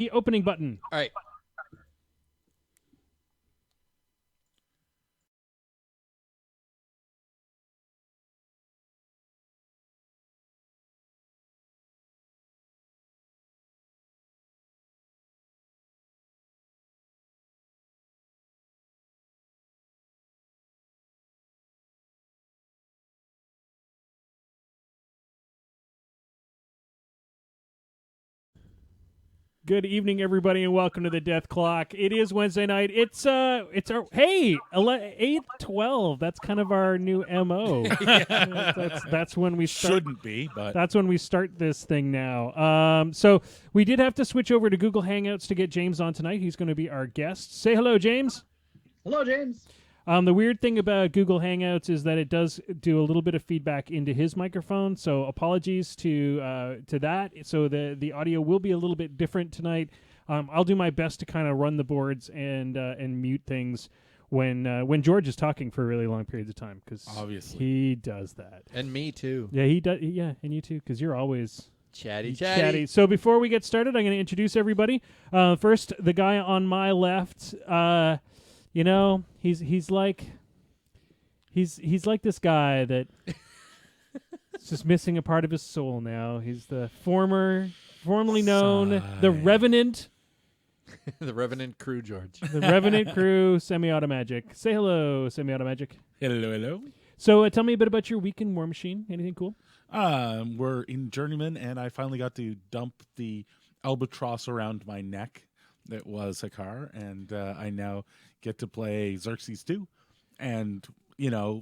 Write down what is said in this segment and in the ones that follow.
the opening button. All right. Good evening, everybody, and welcome to the Death Clock. It is Wednesday night. It's our 8:12. That's kind of our new MO. That's when we start. Shouldn't be, but That's when we start this thing now. So we did have to switch over to Google Hangouts to get James on tonight. He's going to be our guest. Say hello, James. Hello, James. The weird thing about Google Hangouts is that it does do a little bit of feedback into his microphone, so apologies to that. So the audio will be a little bit different tonight. I'll do my best to kind of run the boards and mute things when George is talking for really long periods of time, because obviously he does that. And me too. Yeah, he does. Yeah, and you too, because you're always Chatty. So before we get started, I'm going to introduce everybody. First, the guy on my left. You know, he's like this guy that is just missing a part of his soul now. He's the formerly known the Revenant. The Revenant Crew, George. The Revenant Crew, Semi-Automagic. Say hello, Semi-Automagic. hello. So tell me a bit about your week in War Machine. Anything cool? We're in Journeyman, and I finally got to dump the albatross around my neck. It was a car, and I now get to play Xerxes 2 and,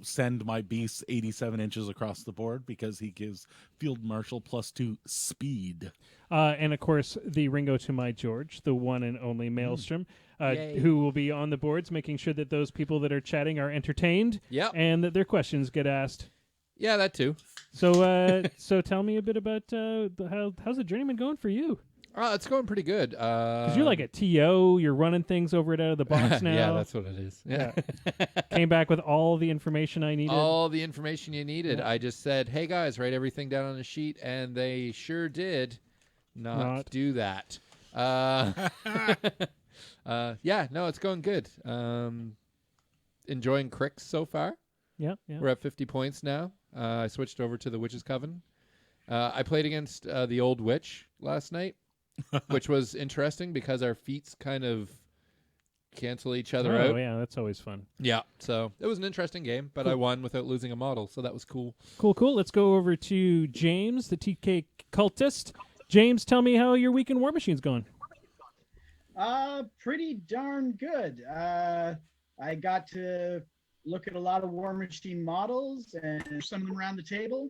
send my beast 87 inches across the board because he gives Field Marshal +2 speed. And, of course, the Ringo to my George, the one and only Maelstrom, who will be on the boards making sure that those people that are chatting are entertained and that their questions get asked. Yeah, that too. So so tell me a bit about how's the Journeyman going for you? It's going pretty good. Because you're like a TO, you're running things over it out of the box now. Yeah, that's what it is. Yeah. Came back with all the information I needed. All the information you needed. Yeah. I just said, hey, guys, write everything down on a sheet, and they sure did not do that. It's going good. Enjoying Cricks so far. Yeah. We're at 50 points now. I switched over to the Witch's Coven. I played against the old witch last night, which was interesting because our feats kind of cancel each other out. Oh, yeah, that's always fun. Yeah, so it was an interesting game, but I won without losing a model, so that was cool. Cool. Let's go over to James, the TK cultist. James, tell me how your week in War Machine's going. Pretty darn good. I got to look at a lot of War Machine models and some of them around the table.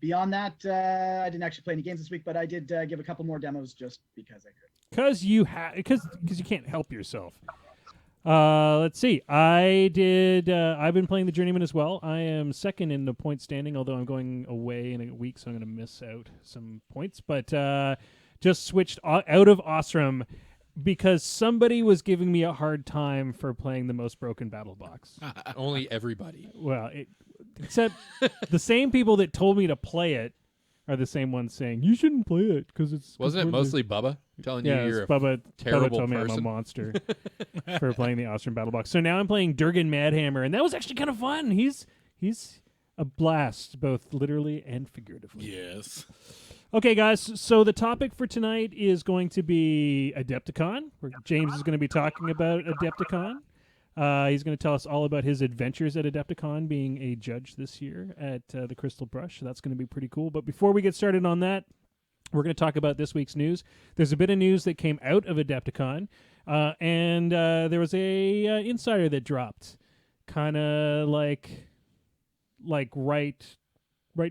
Beyond that, I didn't actually play any games this week, but I did give a couple more demos just because I could. Because you can't help yourself. Let's see. I've been playing the Journeyman as well. I am second in the point standing, although I'm going away in a week, so I'm going to miss out some points. But just switched out of Osram because somebody was giving me a hard time for playing the most broken battle box. Only everybody. Well, except the same people that told me to play it are the same ones saying you shouldn't play it because it's. Wasn't it mostly Bubba telling you you're Bubba terrible told me person? I'm a monster for playing the Austrian Battle Box. So now I'm playing Durgan Madhammer, and that was actually kind of fun. He's a blast, both literally and figuratively. Yes. Okay, guys, so the topic for tonight is going to be Adepticon, where James is going to be talking about Adepticon. He's going to tell us all about his adventures at Adepticon, being a judge this year at the Crystal Brush. So that's going to be pretty cool. But before we get started on that, we're going to talk about this week's news. There's a bit of news that came out of Adepticon, and there was a insider that dropped, kind of like right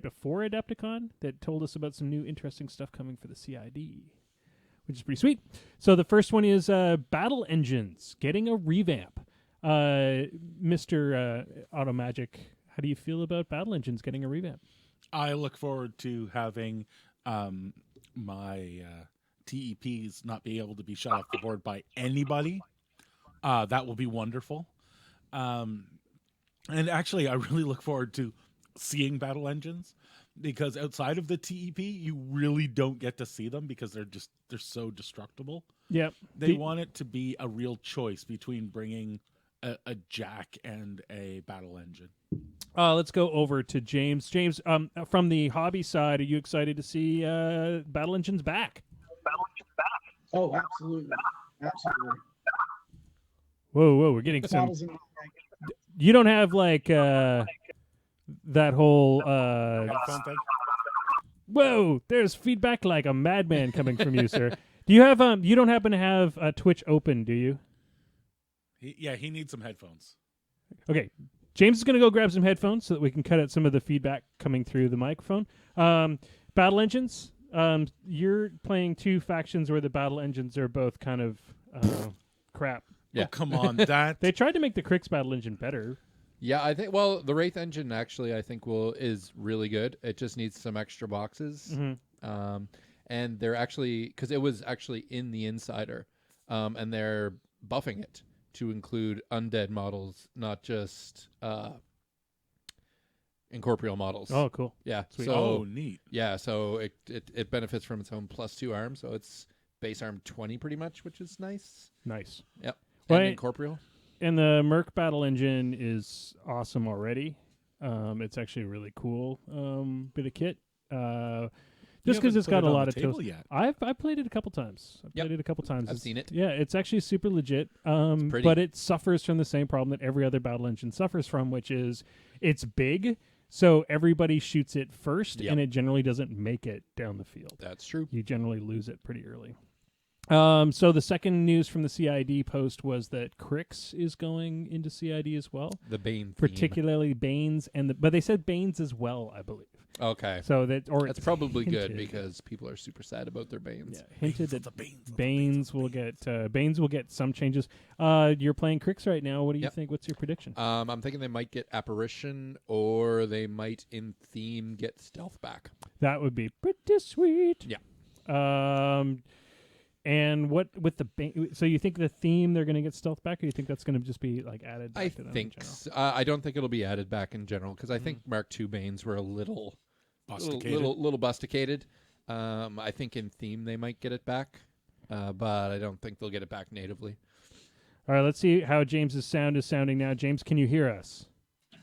before Adepticon, that told us about some new interesting stuff coming for the CID, which is pretty sweet. So the first one is Battle Engines getting a revamp. Mr. Automagic, how do you feel about Battle Engines getting a revamp? I look forward to having my TEPs not be able to be shot off the board by anybody. That will be wonderful. And actually, I really look forward to seeing Battle Engines because outside of the TEP, you really don't get to see them because they're so destructible. Yep. They want it to be a real choice between bringing a jack and a battle engine. Let's go over to James. James, from the hobby side, are you excited to see battle engines back? Oh, absolutely. Absolutely. Whoa, we're getting some. Models in- You don't have like that whole. Phone thing? Whoa, there's feedback like a madman coming from you, sir. Do you have You don't happen to have Twitch open, do you? He needs some headphones. Okay, James is going to go grab some headphones so that we can cut out some of the feedback coming through the microphone. Battle engines. You're playing two factions where the battle engines are both kind of crap. Yeah. Oh, come on, that They tried to make the Crix battle engine better. Yeah, I think. Well, the Wraith engine actually, I think is really good. It just needs some extra boxes, and they're actually because it was actually in the Insider, and they're buffing it to include undead models, not just incorporeal models. Oh, cool. Yeah. Sweet. So neat. yeah, so it benefits from its own +2 arm, so it's base arm 20 pretty much, which is nice. Nice. Yep. Well, And incorporeal. And the Merc battle engine is awesome already. It's actually a really cool bit of kit. Just because it's got a lot of table tools. yet. I've played it a couple times. Yep. Played it a couple times. I've seen it. Yeah, it's actually super legit. pretty. But it suffers from the same problem that every other battle engine suffers from, which is it's big, so everybody shoots it first, Yep. and it generally doesn't make it down the field. That's true. You generally lose it pretty early. So the second news from the CID post was that Crix is going into CID as well, The Bane theme. particularly Banes, but they said Banes as well, I believe. Okay. So that, or That's it's probably hinted, good because people are super sad about their Banes. yeah, hinted that The Banes. Banes will get some changes. You're playing Crix right now. What do you Yep. think? What's your prediction? I'm thinking they might get Apparition, or they might, in theme, get Stealth back. That would be pretty sweet. Yeah. And what with the so you think the theme they're going to get stealth back, or you think that's going to just be like added back I to them in think general? I don't think it'll be added back in general because I think Mark II Banes were a little busticated. I think in theme they might get it back, but I don't think they'll get it back natively. All right, let's see how James's sound is sounding now. James, can you hear us?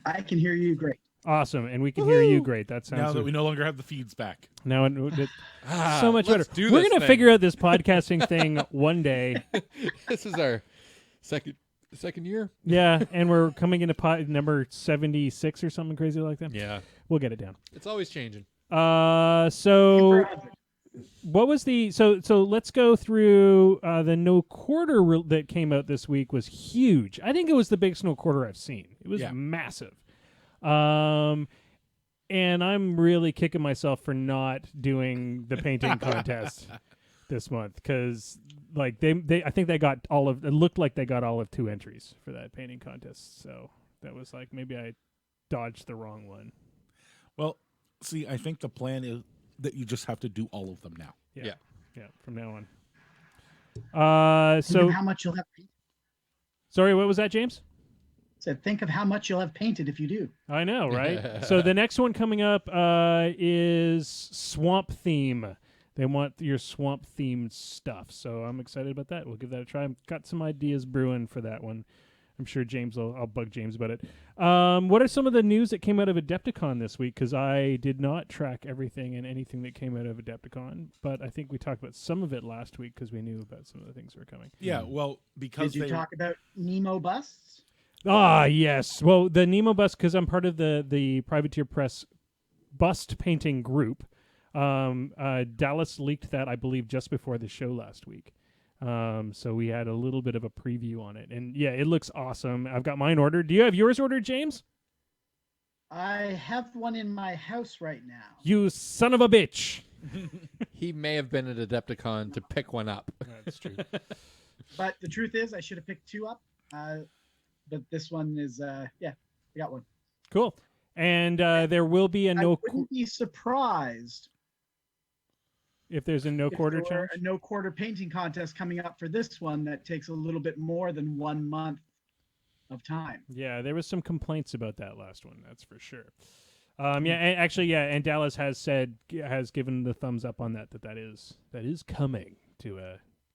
I can hear you great. Awesome, and we can hear you great. That sounds Now that we no longer have the feeds back. now so much better. Let's do We're this gonna thing. figure out this podcasting thing one day. This is our second year. Yeah, and we're coming into pod number 76 or something crazy like that. Yeah, We'll get it down. it's always changing. So what was the so let's go through the no quarter that came out this week was huge. I think it was the biggest no quarter I've seen. It was Yeah. massive. And I'm really kicking myself for not doing the painting contest this month because like they I think they got it looked like they got all of 2 entries for that painting contest. So that was like maybe I dodged the wrong one. Well, see, I think the plan is that you just have to do all of them now. Yeah. Yeah. Yeah, from now on. Think So of how much you'll have painted. sorry, what was that, James? Said, think of how much you'll have painted if you do. I know, right? So the next one coming up is swamp theme. They want your swamp themed stuff. So I'm excited about that. We'll give that a try. I've got some ideas brewing for that one. I'm sure I'll bug James about it. What are some of the news that came out of Adepticon this week? Because I did not track everything and anything that came out of Adepticon, but I think we talked about some of it last week because we knew about some of the things that were coming. Yeah, well, because Did you talk about Nemo busts? Ah, yes. Well, the Nemo bust, because I'm part of the Privateer Press bust painting group. Dallas leaked that, I believe, just before the show last week. So we had a little bit of a preview on it. And yeah, it looks awesome. I've got mine ordered. Do you have yours ordered, James? I have one in my house right now. You son of a bitch. He may have been at Adepticon to pick one up. That's true. But the truth is, I should have picked 2 up. But this one is, I got one. Cool. And there will be a I no wouldn't be surprised if there's a no if quarter there were challenge. a no quarter painting contest coming up for this one that takes a little bit more than 1 month of time. Yeah, there was some complaints about that last one. That's for sure. Yeah, and actually, yeah, and Dallas has given the thumbs up on that is coming to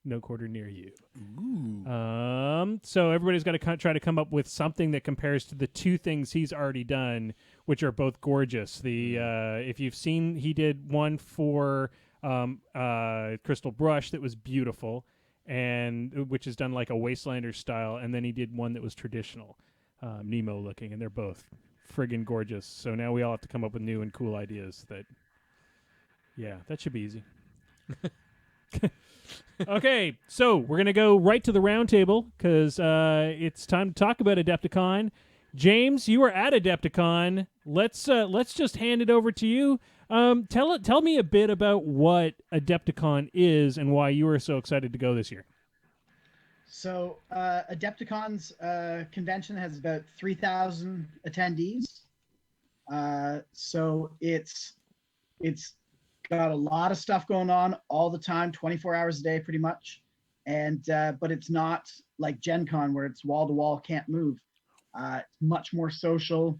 no quarter near you. Ooh. So everybody's got to try to come up with something that compares to the two things he's already done, which are both gorgeous. The if you've seen, he did one for Crystal Brush that was beautiful, and which is done like a Wastelander style, and then he did one that was traditional, Nemo looking, and they're both friggin' gorgeous. So now we all have to come up with new and cool ideas. That should be easy. Okay, so we're gonna go right to the round table because it's time to talk about Adepticon. James, you were at Adepticon. Let's just hand it over to you. Tell me a bit about what Adepticon is and why you were so excited to go this year. So Adepticon's convention has about 3,000 attendees. So it's got a lot of stuff going on all the time, 24 hours a day, pretty much. And but it's not like Gen Con where it's wall to wall, can't move. It's much more social.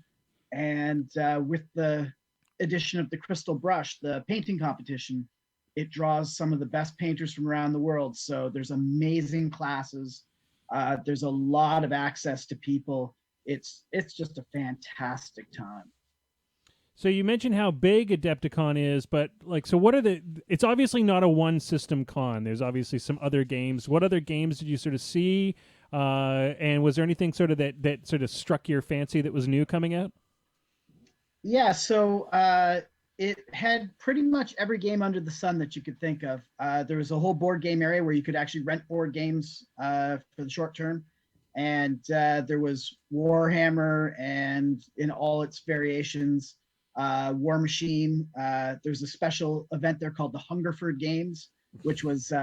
And with the addition of the Crystal Brush, the painting competition, it draws some of the best painters from around the world. So there's amazing classes. There's a lot of access to people. It's just a fantastic time. So you mentioned how big Adepticon is, but so what are it's obviously not a one system con. There's obviously some other games. What other games did you sort of see? And was there anything sort of that sort of struck your fancy that was new coming out? Yeah, so it had pretty much every game under the sun that you could think of. There was a whole board game area where you could actually rent board games for the short term. And there was Warhammer and in all its variations, War Machine. There's a special event there called the Hungerford Games, which was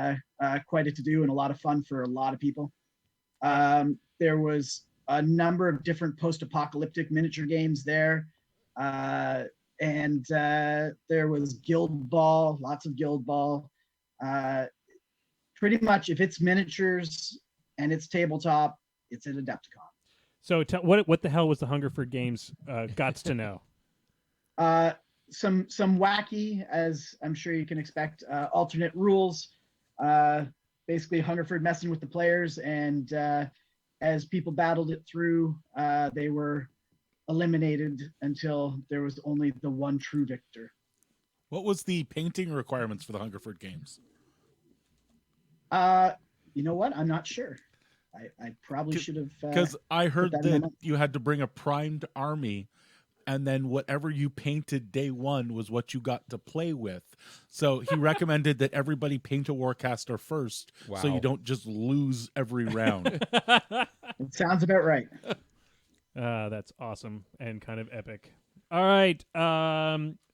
quite a to-do and a lot of fun for a lot of people. There was a number of different post-apocalyptic miniature games there. And there was Guild Ball, lots of Guild Ball. Pretty much if it's miniatures and it's tabletop, it's at Adepticon. So what the hell was the Hungerford Games? Gots to know. Some wacky, as I'm sure you can expect, alternate rules. Basically Hungerford messing with the players, and as people battled it through, they were eliminated until there was only the one true victor. What was the painting requirements for the Hungerford Games? You know what? I'm not sure. I probably should have. Because I heard that you had to bring a primed army, and then whatever you painted day one was what you got to play with. So he recommended that everybody paint a Warcaster first, so you don't just lose every round. It sounds about right. That's awesome and kind of epic. All right.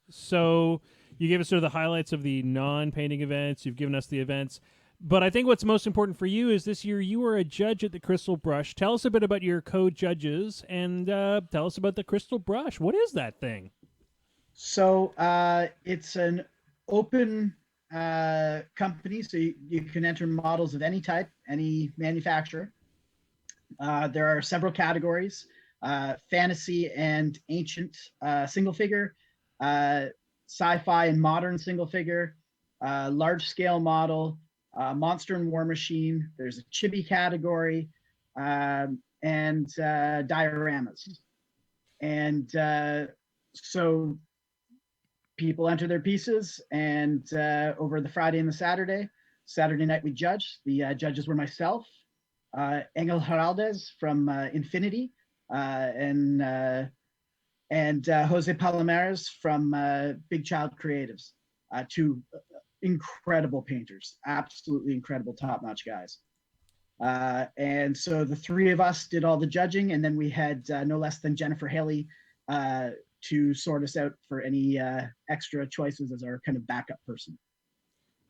So you gave us sort of the highlights of the non-painting events. You've given us the events. But I think what's most important for you is this year you were a judge at the Crystal Brush. Tell us a bit about your co-judges and tell us about the Crystal Brush. What is that thing? So it's an open company, so you can enter models of any type, any manufacturer. There are several categories. Fantasy and ancient single figure, sci-fi and modern single figure, large scale model, monster and war machine. There's a chibi category, and dioramas. And so people enter their pieces, and over the Friday and the Saturday night we judge. The judges were myself, Engel Heraldez from Infinity, and Jose Palomares from Big Child Creatives, two incredible painters, absolutely incredible, top-notch guys. And so the three of us did all the judging, and then we had no less than Jennifer Haley to sort us out for any extra choices as our kind of backup person.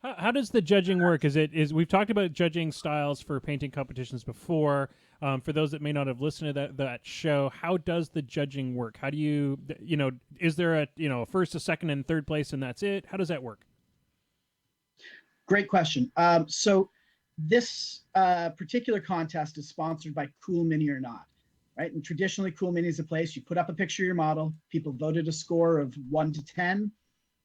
How does the judging work? We've talked about judging styles for painting competitions before. For those that may not have listened to that show, how does the judging work? How do you is there a first, a second, and third place, and that's it? How does that work? Great question. So this particular contest is sponsored by Cool Mini or Not. right? And traditionally, Cool Mini is a place you put up a picture of your model, people voted a score of 1 to 10,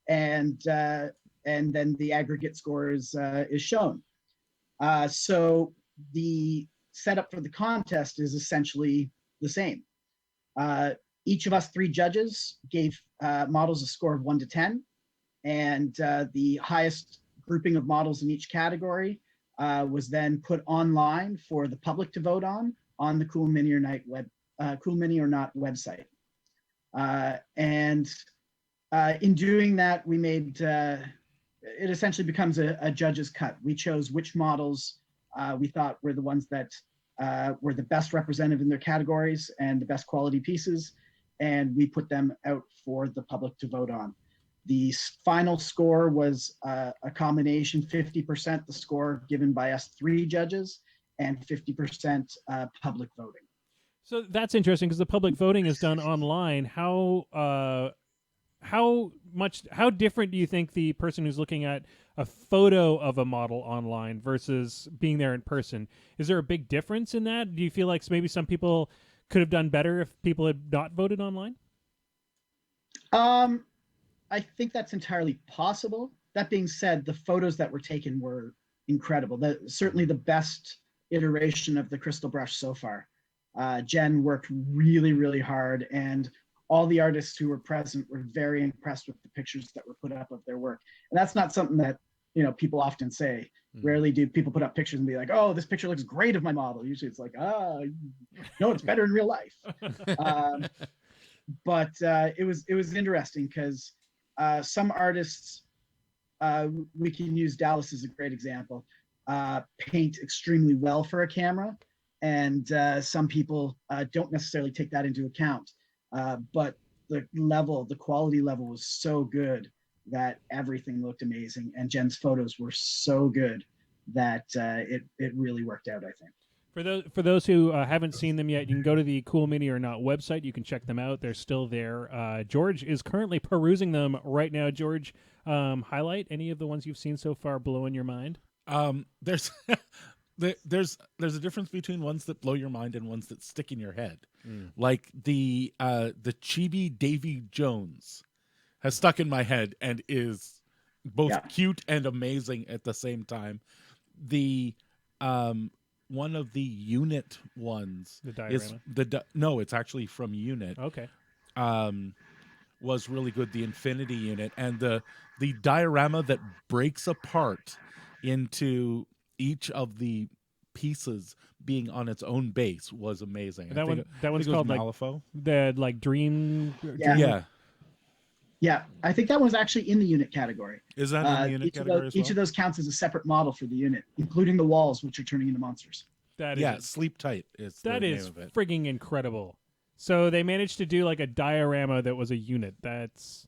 and then the aggregate score is shown. So the setup for the contest is essentially the same. Each of us 3 judges gave models a score of 1 to 10, and the highest grouping of models in each category was then put online for the public to vote on the Cool Mini or Not website. And in doing that, we made it essentially becomes a judge's cut. We chose which models we thought were the ones that were the best represented in their categories and the best quality pieces, and we put them out for the public to vote on. The final score was a combination, 50% the score given by us 3 judges and 50% public voting. So that's interesting because the public voting is done online. How different do you think the person who's looking at a photo of a model online versus being there in person? Is there a big difference in that? Do you feel like maybe some people could have done better if people had not voted online? I think that's entirely possible. That being said, the photos that were taken were incredible. Certainly the best iteration of the crystal brush so far. Jen worked really, really hard, and all the artists who were present were very impressed with the pictures that were put up of their work. And that's not something that, people often say. Rarely do people put up pictures and be like, oh, this picture looks great of my model. Usually it's like, no, it's better in real life. But it was interesting because some artists, we can use Dallas as a great example, paint extremely well for a camera. And some people don't necessarily take that into account. But the quality level was so good that everything looked amazing. And Jen's photos were so good that it really worked out, I think. For those who haven't seen them yet, you can go to the Cool Mini or Not website. You can check them out. They're still there. George is currently perusing them right now. George, highlight any of the ones you've seen so far blowing your mind? There's a difference between ones that blow your mind and ones that stick in your head. Like the chibi Davy Jones has stuck in my head and is both cute and amazing at the same time. The one of the unit ones, the diorama. No, it's actually from Unit. Okay. Was really good. The Infinity Unit and the diorama that breaks apart into each of the pieces being on its own base was amazing. That one's called Malifaux. The Dream. Yeah, I think that one's actually in the unit category. Is that in the unit category as well? Each of those counts as a separate model for the unit, including the walls, which are turning into monsters. Sleep tight is the name of it. Frigging incredible. So they managed to do like a diorama that was a unit. It's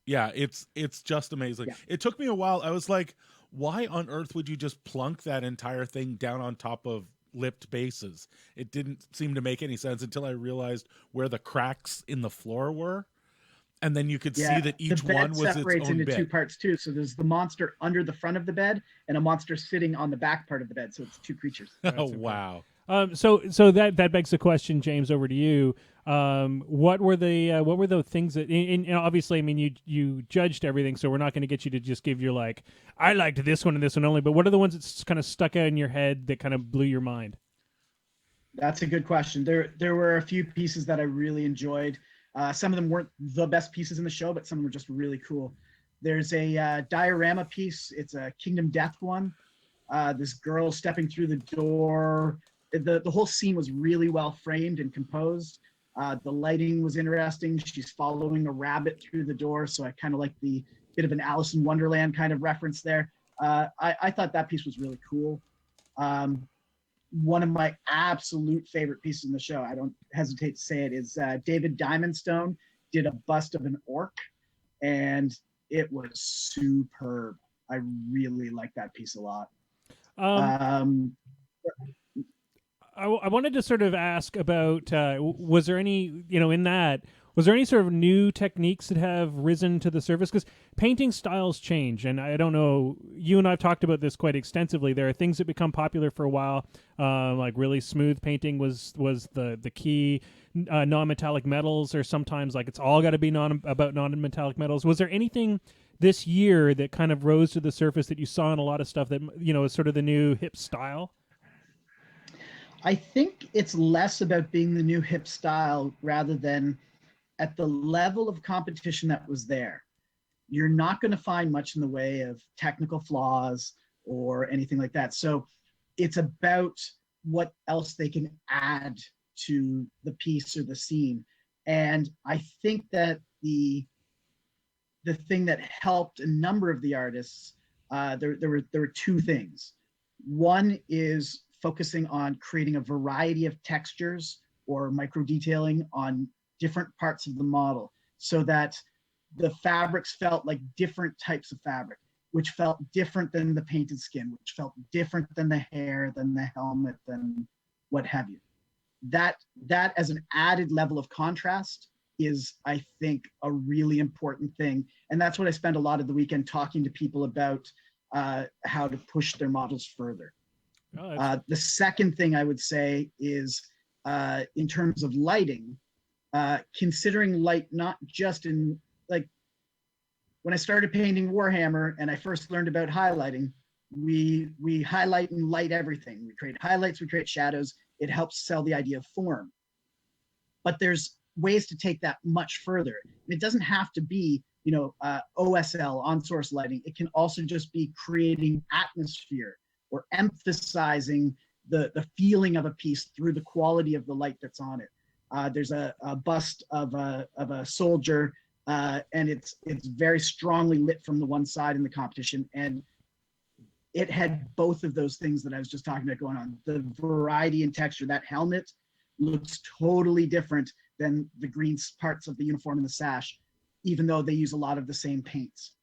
just amazing. Yeah. It took me a while. I was like, why on earth would you just plunk that entire thing down on top of lipped bases? It didn't seem to make any sense until I realized where the cracks in the floor were. And then you could see that each one was its own bed. The bed separates into 2 parts too. So there's the monster under the front of the bed and a monster sitting on the back part of the bed. So it's 2 creatures. Oh, wow. So that begs the question, James, over to you. What were the things that, and obviously, I mean, you judged everything, so we're not going to get you to just give your like, I liked this one and this one only, but what are the ones that kind of stuck out in your head that kind of blew your mind? That's a good question. There were a few pieces that I really enjoyed. Some of them weren't the best pieces in the show, but some were just really cool. There's a diorama piece. It's a Kingdom Death one. This girl stepping through the door. The whole scene was really well framed and composed. The lighting was interesting. She's following a rabbit through the door, so I kind of like the bit of an Alice in Wonderland kind of reference there. I thought that piece was really cool. One of my absolute favorite pieces in the show, I don't hesitate to say it, is David Diamondstone did a bust of an orc, and it was superb. I really like that piece a lot. I wanted to sort of ask about, was there any, in that, Was there any sort of new techniques that have risen to the surface? Because painting styles change, and I don't know. You and I've talked about this quite extensively. There are things that become popular for a while, like really smooth painting was the key. Non-metallic metals, or sometimes like it's all got to be about non-metallic metals. Was there anything this year that kind of rose to the surface that you saw in a lot of stuff that is sort of the new hip style? I think it's less about being the new hip style rather than at the level of competition that was there. You're not going to find much in the way of technical flaws or anything like that. So it's about what else they can add to the piece or the scene. And I think that the thing that helped a number of the artists, there were two things. One is focusing on creating a variety of textures or micro detailing on different parts of the model, so that the fabrics felt like different types of fabric, which felt different than the painted skin, which felt different than the hair, than the helmet, than what have you. That as an added level of contrast is, I think, a really important thing. And that's what I spent a lot of the weekend talking to people about, how to push their models further. The second thing I would say is, in terms of lighting, considering light not just in, like, when I started painting Warhammer and I first learned about highlighting, we highlight and light everything. We create highlights, we create shadows. It helps sell the idea of form. But there's ways to take that much further. And it doesn't have to be, OSL, on source lighting. It can also just be creating atmosphere or emphasizing the feeling of a piece through the quality of the light that's on it. There's a bust of a soldier, and it's very strongly lit from the one side in the competition, and it had both of those things that I was just talking about going on. The variety and texture. That helmet looks totally different than the green parts of the uniform and the sash, even though they use a lot of the same paints.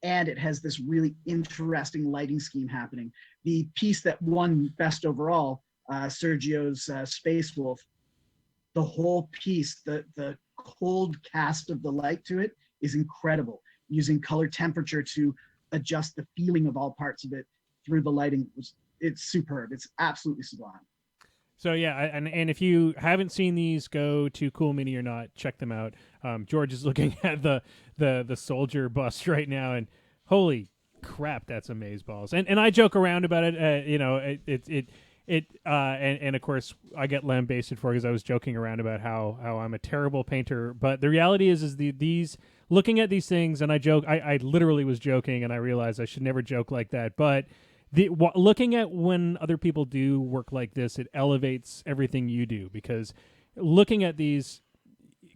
And it has this really interesting lighting scheme happening. The piece that won best overall, Sergio's Space Wolf, the whole piece, the cold cast of the light to it is incredible. Using color temperature to adjust the feeling of all parts of it through the lighting, it's superb. It's absolutely sublime. So yeah, and if you haven't seen these, go to Cool Mini or not, check them out. George is looking at the soldier bust right now, and holy crap, that's amazeballs. And I joke around about it. And of course I get lambasted for it because I was joking around about how I'm a terrible painter. But the reality is these looking at these things, and I literally was joking, and I realized I should never joke like that. But looking at when other people do work like this, it elevates everything you do, because looking at these,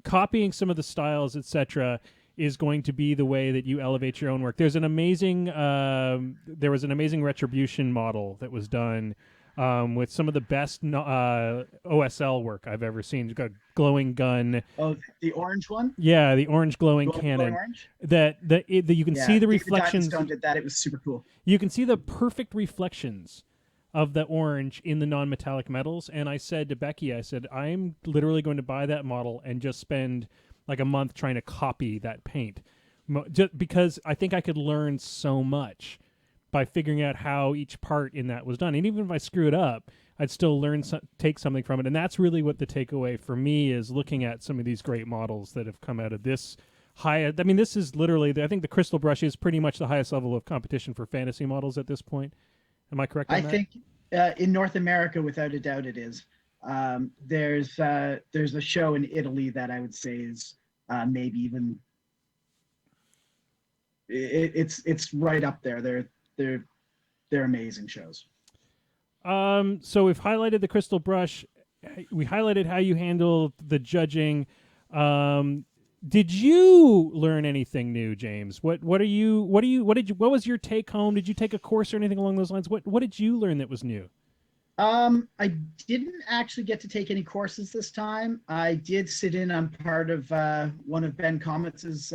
copying some of the styles, etc., is going to be the way that you elevate your own work. There was an amazing Retribution model that was done with some of the best OSL work I've ever seen. It's got a glowing gun. Oh, the orange one? Yeah, the orange glowing cannon. Orange? That you can see the reflections. David Diamondstone did that. It was super cool. You can see the perfect reflections of the orange in the non-metallic metals. And I said to Becky, I'm literally going to buy that model and just spend like a month trying to copy that paint, just because I think I could learn so much by figuring out how each part in that was done. And even if I screw it up, I'd still take something from it. And that's really what the takeaway for me is, looking at some of these great models that have come out of this high. I mean, this is literally, I think the Crystal Brush is pretty much the highest level of competition for fantasy models at this point. Am I correct on that? I think in North America, without a doubt, it is. There's a show in Italy that I would say is maybe even, it's right up there. They're amazing shows. So we've highlighted the Crystal Brush. We highlighted how you handle the judging. Did you learn anything new, James? What was your take home? Did you take a course or anything along those lines? What did you learn that was new? I didn't actually get to take any courses this time. I did sit in on part of one of Ben Comets's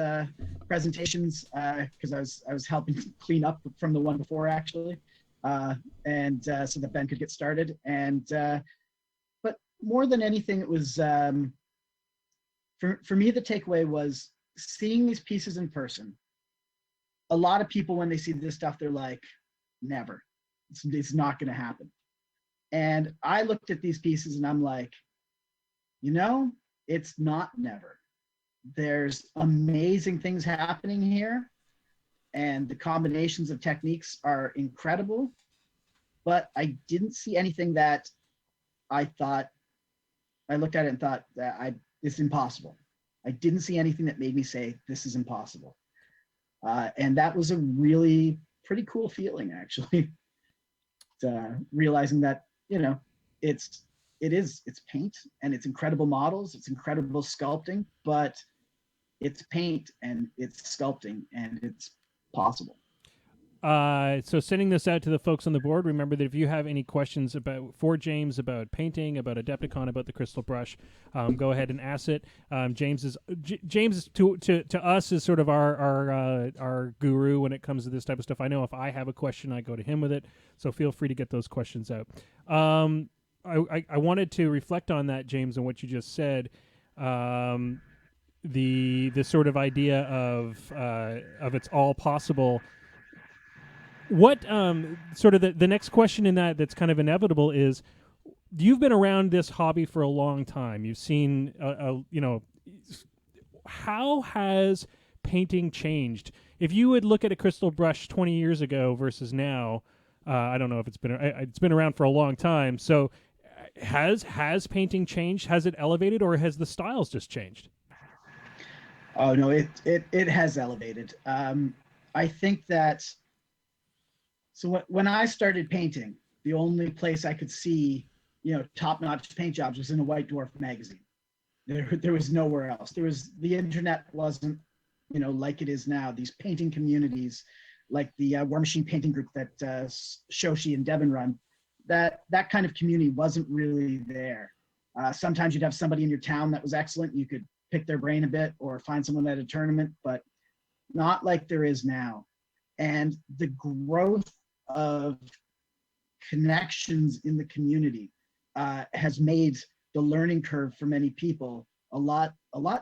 presentations because I was helping clean up from the one before, actually, and so that Ben could get started. And but more than anything, it was for me, the takeaway was seeing these pieces in person. A lot of people, when they see this stuff, they're like, never, it's not going to happen. And I looked at these pieces and I'm like, it's not never. There's amazing things happening here, and the combinations of techniques are incredible. But I didn't see anything that I thought, I looked at it and thought that it's impossible. I didn't see anything that made me say this is impossible. And that was a really pretty cool feeling, actually. Realizing that, it's paint, and it's incredible models, it's incredible sculpting, but it's paint and it's sculpting and it's possible. So sending this out to the folks on the board, remember that if you have any questions for James about painting, about Adepticon, about the crystal brush, go ahead and ask it. James is to us is sort of our guru when it comes to this type of stuff. I know if I have a question, I go to him with it. So feel free to get those questions out. I wanted to reflect on that, James, and what you just said. The sort of idea of it's all possible. What sort of the next question in that's kind of inevitable is, you've been around this hobby for a long time. You've seen, how has painting changed? If you would look at a crystal brush 20 years ago versus now, I don't know if it's been around for a long time. So has painting changed? Has it elevated, or has the styles just changed? Oh no, it has elevated. I think that. So when I started painting, the only place I could see, top-notch paint jobs was in a White Dwarf magazine. There was nowhere else. The internet wasn't, like it is now. These painting communities, like the War Machine painting group that Shoshi and Devin run, that kind of community wasn't really there. Sometimes you'd have somebody in your town that was excellent. You could pick their brain a bit or find someone at a tournament, but not like there is now. And the growth of connections in the community has made the learning curve for many people a lot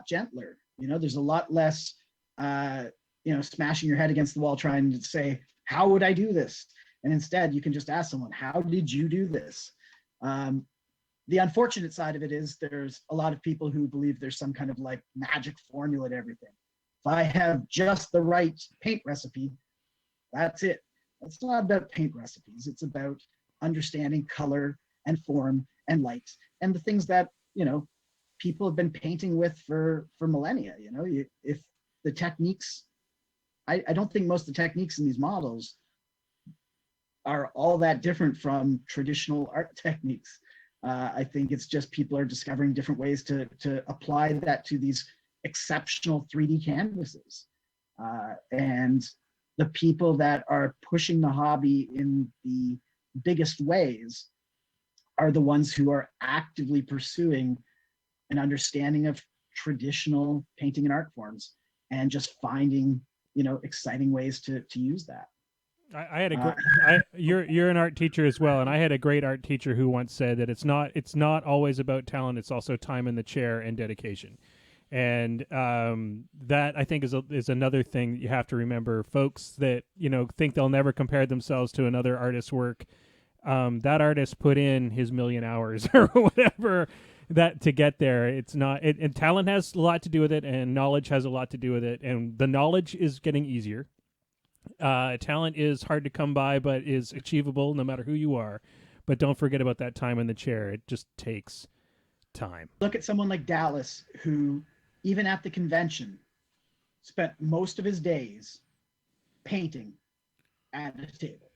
gentler. There's a lot less smashing your head against the wall trying to say, how would I do this? And instead you can just ask someone, how did you do this? The unfortunate side of it is there's a lot of people who believe there's some kind of like magic formula to everything. If I have just the right paint recipe, that's it. It's not about paint recipes. It's about understanding color and form and light and the things that, people have been painting with for millennia. If the techniques, I don't think most of the techniques in these models are all that different from traditional art techniques. I think it's just people are discovering different ways to apply that to these exceptional 3D canvases. And the people that are pushing the hobby in the biggest ways are the ones who are actively pursuing an understanding of traditional painting and art forms and just finding, exciting ways to use that. I had a great, you're an art teacher as well, and I had a great art teacher who once said that it's not always about talent, it's also time in the chair and dedication. And that, I think, is another thing you have to remember. Folks that think they'll never compare themselves to another artist's work, that artist put in his million hours or whatever that to get there. It's not, and talent has a lot to do with it, and knowledge has a lot to do with it, and the knowledge is getting easier. Talent is hard to come by, but is achievable no matter who you are. But don't forget about that time in the chair. It just takes time. Look at someone like Dallas, who even at the convention spent most of his days painting at a table.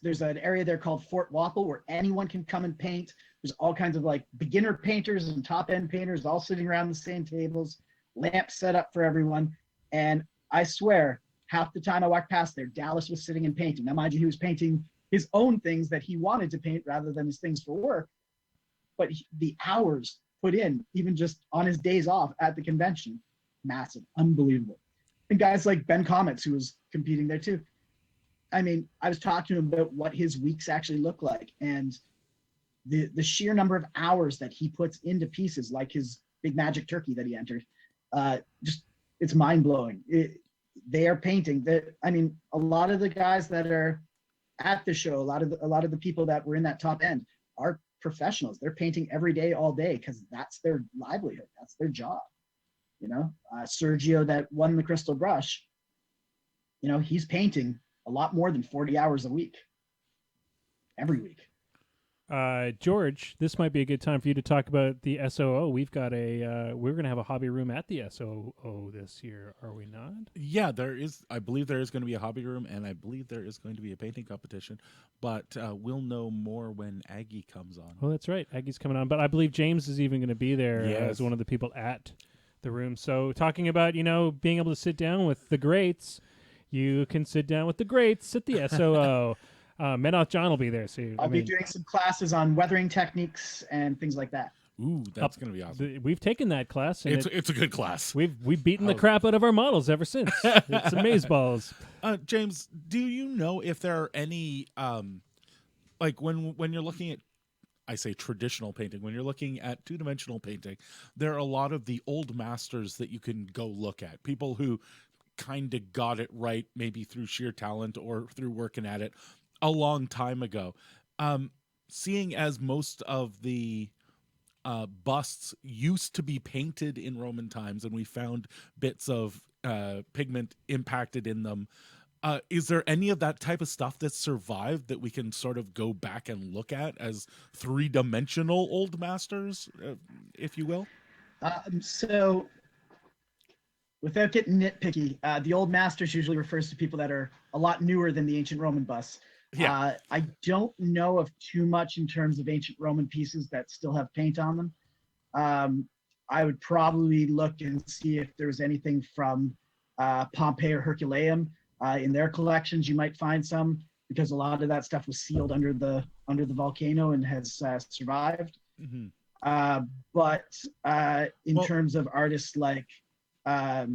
There's an area there called Fort Wapple where anyone can come and paint. There's all kinds of like beginner painters and top end painters all sitting around the same tables, lamps set up for everyone. And I swear, half the time I walked past there, Dallas was sitting and painting. Now, mind you, he was painting his own things that he wanted to paint rather than his things for work. But the hours put in, even just on his days off at the convention, massive, unbelievable. And guys like Ben Comets, who was competing there too. I mean, I was talking to him about what his weeks actually look like, and the sheer number of hours that he puts into pieces, like his big magic turkey that he entered. Just it's mind blowing. They are painting that. I mean, a lot of the guys that are at the show, a lot of the people that were in that top end are professionals. They're painting every day, all day, because that's their livelihood. That's their job. You know, Sergio that won the Crystal Brush, you know, he's painting a lot more than 40 hours a week, every week. George, this might be a good time for you to talk about the SOO. We're going to have a hobby room at the SOO this year, are we not? Yeah, I believe there is going to be a hobby room, and I believe there is going to be a painting competition, but we'll know more when Aggie comes on. Oh, that's right. Aggie's coming on, but I believe James is even going to be there as one of the people at the room. So talking about, you know, being able to sit down with the greats, you can sit down with the greats at the SOO. Menoth John will be there. So I'll be doing some classes on weathering techniques and things like that. Ooh, that's going to be awesome. We've taken that class. And it's a good class. We've beaten the crap out of our models ever since. It's amazeballs. James, do you know if there are any, like when you're looking at, I say traditional painting, when you're looking at two-dimensional painting, there are a lot of the old masters that you can go look at. People who kind of got it right, maybe through sheer talent or through working at it a long time ago. Seeing as most of the busts used to be painted in Roman times, and we found bits of pigment impacted in them, is there any of that type of stuff that survived that we can sort of go back and look at as three-dimensional old masters, if you will? So without getting nitpicky, the old masters usually refers to people that are a lot newer than the ancient Roman busts. Yeah. I don't know of too much in terms of ancient Roman pieces that still have paint on them. I would probably look and see if there's anything from Pompeii or Herculaneum in their collections. You might find some, because a lot of that stuff was sealed under the volcano and has survived. Mm-hmm. But in terms of artists like Da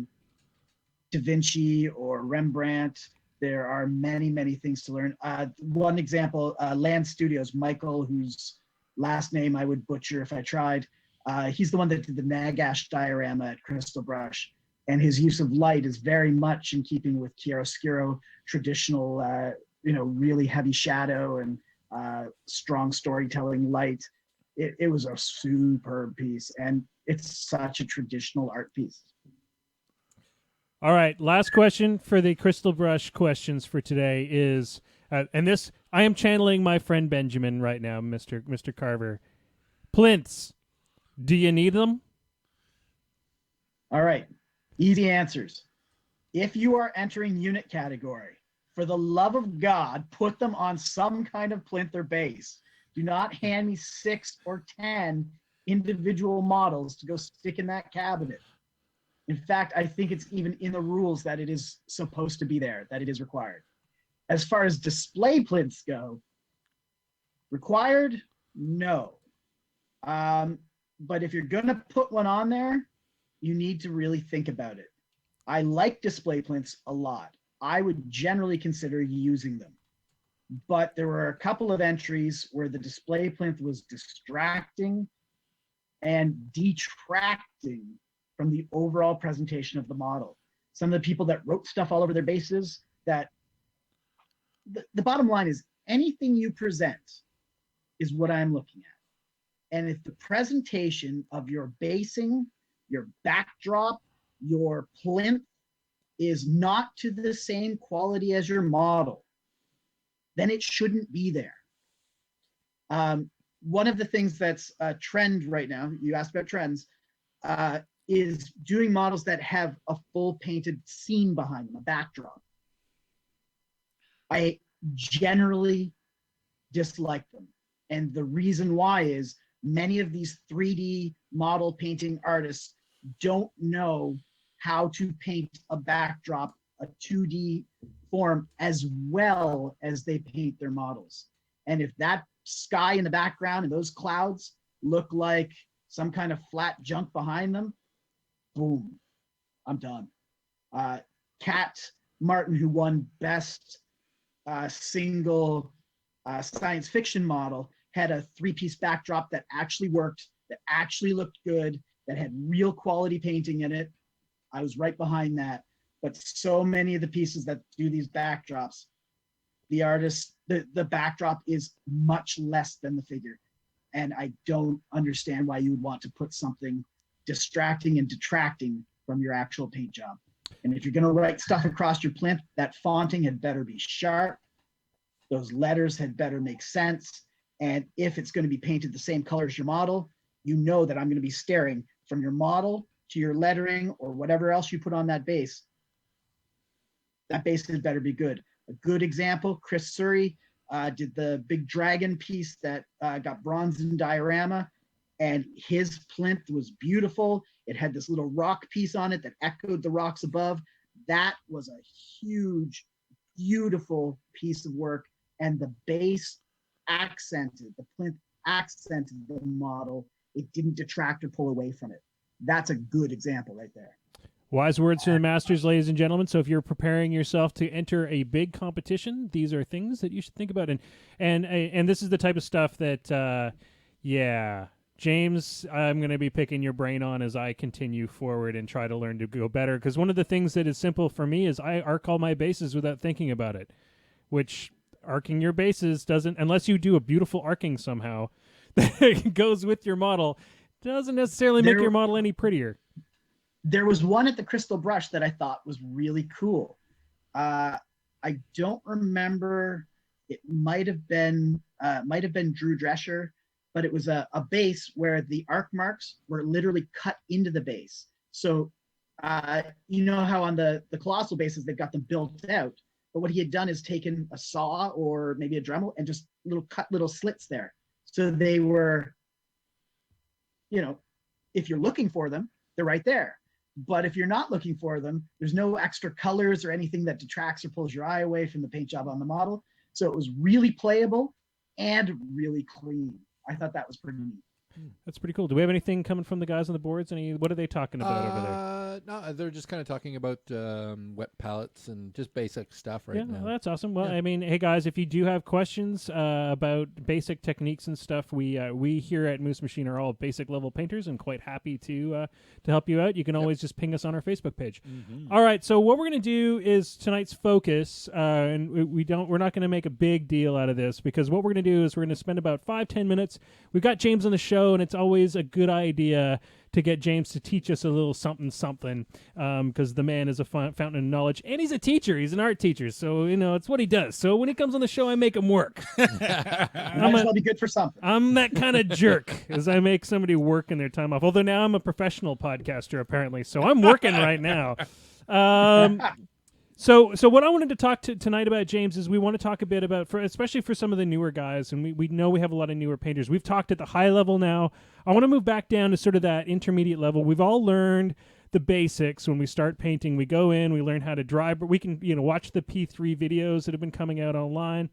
Vinci or Rembrandt, there are many, many things to learn. One example, Land Studios, Michael, whose last name I would butcher if I tried. He's the one that did the Nagash diorama at Crystal Brush. And his use of light is very much in keeping with chiaroscuro, traditional, really heavy shadow and strong storytelling light. It was a superb piece, and it's such a traditional art piece. All right, last question for the Crystal Brush questions for today is, and this, I am channeling my friend Benjamin right now, Mr. Carver. Plinths, do you need them? All right, easy answers. If you are entering unit category, for the love of God, put them on some kind of plinth or base. Do not hand me 6 or 10 individual models to go stick in that cabinet. In fact, I think it's even in the rules that it is supposed to be there, that it is required. As far as display plinths go, required? No. But if you're going to put one on there, you need to really think about it. I like display plinths a lot. I would generally consider using them. But there were a couple of entries where the display plinth was distracting and detracting from the overall presentation of the model. Some of the people that wrote stuff all over their bases, that the bottom line is anything you present is what I'm looking at. And if the presentation of your basing, your backdrop, your plinth is not to the same quality as your model, then it shouldn't be there. One of the things that's a trend right now, you asked about trends, is doing models that have a full painted scene behind them, a backdrop. I generally dislike them. And the reason why is many of these 3D model painting artists don't know how to paint a backdrop, a 2D form, as well as they paint their models. And if that sky in the background and those clouds look like some kind of flat junk behind them, boom, I'm done. Kat Martin, who won best single science fiction model, had a 3-piece backdrop that actually worked, that actually looked good, that had real quality painting in it. I was right behind that. But so many of the pieces that do these backdrops, the artist, the backdrop is much less than the figure. And I don't understand why you would want to put something distracting and detracting from your actual paint job. And if you're going to write stuff across your plinth, that fonting had better be sharp. Those letters had better make sense. And if it's going to be painted the same color as your model, you know that I'm going to be staring from your model to your lettering or whatever else you put on that base. That base had better be good. A good example, Chris Surrey did the big dragon piece that got bronze in diorama, and his plinth was beautiful. It had this little rock piece on it that echoed the rocks above. That was a huge, beautiful piece of work, and the base accented, the plinth accented the model. It didn't detract or pull away from it. That's a good example right there. Wise words from the masters, ladies and gentlemen. So if you're preparing yourself to enter a big competition, these are things that you should think about. And this is the type of stuff that, James, I'm going to be picking your brain on as I continue forward and try to learn to go better. Because one of the things that is simple for me is I arc all my bases without thinking about it, which arcing your bases doesn't, unless you do a beautiful arcing somehow that goes with your model, doesn't necessarily make your model any prettier. There was one at the Crystal Brush that I thought was really cool. I don't remember. It might have been Drew Drescher, but it was a base where the arc marks were literally cut into the base. So you know how on the colossal bases they've got them built out, but what he had done is taken a saw or maybe a Dremel and just cut little slits there. So they were, if you're looking for them, they're right there. But if you're not looking for them, there's no extra colors or anything that detracts or pulls your eye away from the paint job on the model. So it was really playable and really clean. I thought that was pretty neat. That's pretty cool. Do we have anything coming from the guys on the boards? What are they talking about over there? No, they're just kind of talking about wet palettes and just basic stuff right now. Well, that's awesome. Well, I mean, hey guys, if you do have questions about basic techniques and stuff, we here at Moose Machine are all basic level painters and quite happy to help you out. You can always just ping us on our Facebook page. Mm-hmm. All right, so what we're going to do is tonight's focus, and we're not going to make a big deal out of this, because what we're going to do is we're going to spend about 5-10 minutes. We've got James on the show, and it's always a good idea to get James to teach us a little something, because the man is a fountain of knowledge, and he's a teacher. He's an art teacher, so it's what he does. So when he comes on the show, I make him work. Might as well be good for something. I'm that kind of jerk, as I make somebody work in their time off. Although now I'm a professional podcaster, apparently, so I'm working right now. So what I wanted to talk tonight about, James, is we want to talk a bit about, especially for some of the newer guys, and we know we have a lot of newer painters. We've talked at the high level now. I want to move back down to sort of that intermediate level. We've all learned the basics when we start painting. We go in, we learn how to dry, but we can watch the P3 videos that have been coming out online.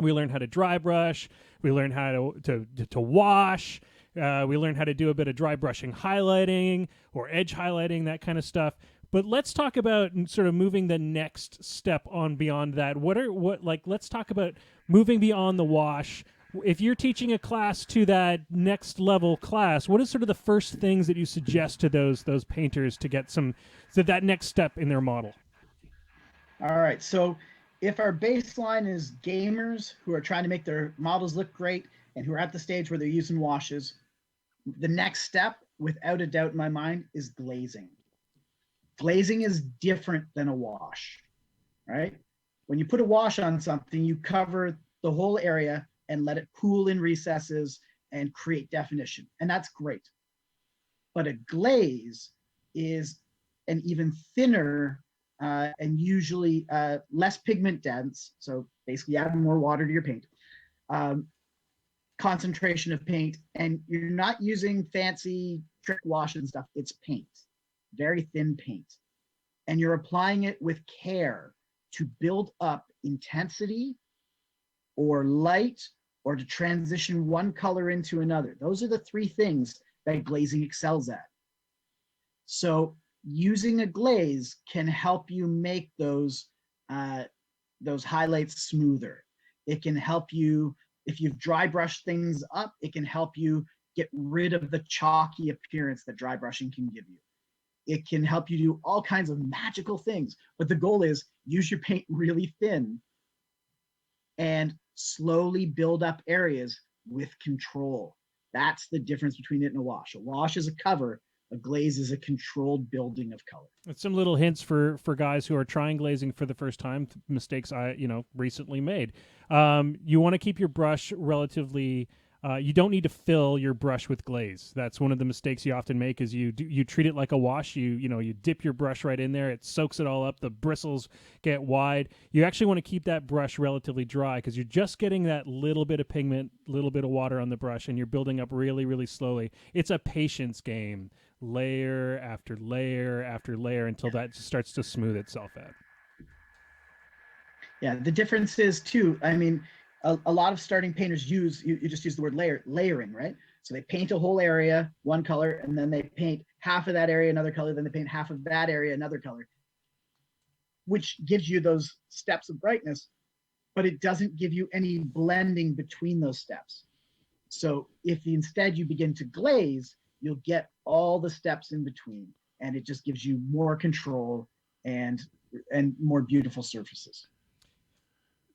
We learn how to dry brush. We learn how to wash. We learn how to do a bit of dry brushing, highlighting, or edge highlighting, that kind of stuff. But let's talk about sort of moving the next step on beyond that. Let's talk about moving beyond the wash. If you're teaching a class to that next level class, what is sort of the first things that you suggest to those painters to get that next step in their model? All right. So if our baseline is gamers who are trying to make their models look great and who are at the stage where they're using washes, the next step, without a doubt in my mind, is glazing. Glazing is different than a wash, right? When you put a wash on something, you cover the whole area and let it cool in recesses and create definition. And that's great. But a glaze is an even thinner and usually less pigment dense. So basically add more water to your paint. Concentration of paint, and you're not using fancy trick wash and stuff. It's paint. Very thin paint, and you're applying it with care to build up intensity or light or to transition one color into another. Those are the three things that glazing excels at. So using a glaze can help you make those highlights smoother. It can help you, if you've dry brushed things up, it can help you get rid of the chalky appearance that dry brushing can give you. It can help you do all kinds of magical things, but the goal is use your paint really thin and slowly build up areas with control. That's the difference between it and a wash. A wash is a cover, a glaze is a controlled building of color. Some little hints for guys who are trying glazing for the first time, mistakes I recently made. You want to keep your brush relatively. You don't need to fill your brush with glaze. That's one of the mistakes you often make. Is you treat it like a wash. You dip your brush right in there. It soaks it all up. The bristles get wide. You actually want to keep that brush relatively dry because you're just getting that little bit of pigment, little bit of water on the brush, and you're building up really, really slowly. It's a patience game, layer after layer after layer until that starts to smooth itself out. Yeah, the difference is too, I mean, a lot of starting painters you just use the word layering, right? So they paint a whole area one color, and then they paint half of that area another color, then they paint half of that area another color, which gives you those steps of brightness, but it doesn't give you any blending between those steps. So if instead you begin to glaze, you'll get all the steps in between, and it just gives you more control and more beautiful surfaces.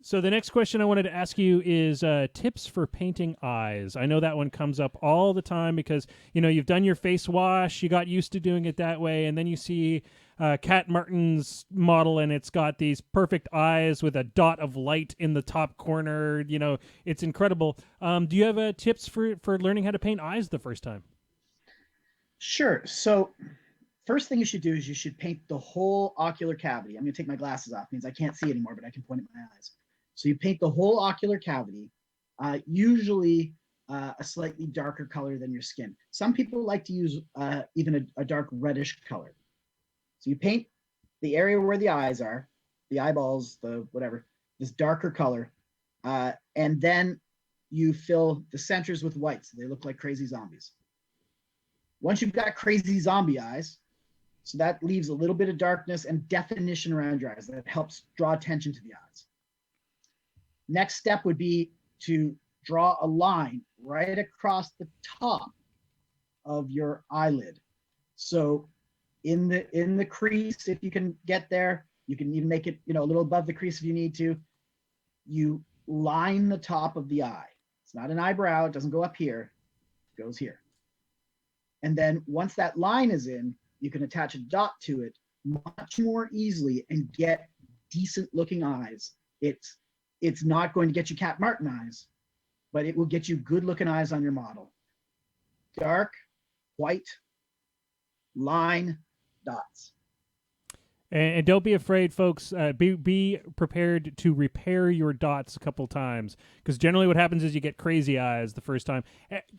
So the next question I wanted to ask you is tips for painting eyes. I know that one comes up all the time because, you've done your face wash, you got used to doing it that way, and then you see Cat Martin's model and it's got these perfect eyes with a dot of light in the top corner. It's incredible. Do you have tips for learning how to paint eyes the first time? Sure. So first thing you should do is you should paint the whole ocular cavity. I'm going to take my glasses off, means I can't see anymore, but I can point at my eyes. So you paint the whole ocular cavity, usually a slightly darker color than your skin. Some people like to use even a dark reddish color. So you paint the area where the eyes are, the eyeballs, the whatever, this darker color, and then you fill the centers with white so they look like crazy zombies. Once you've got crazy zombie eyes, so that leaves a little bit of darkness and definition around your eyes. That helps draw attention to the eyes. Next step would be to draw a line right across the top of your eyelid. So in the crease, if you can get there, you can even make it, a little above the crease if you need to. You line the top of the eye. It's not an eyebrow. It doesn't go up here. It goes here. And then once that line is in, you can attach a dot to it much more easily and get decent looking eyes. It's not going to get you Cat Martin eyes, but it will get you good looking eyes on your model. Dark, white, line, dots. And don't be afraid, folks. Be prepared to repair your dots a couple times, because generally what happens is you get crazy eyes the first time.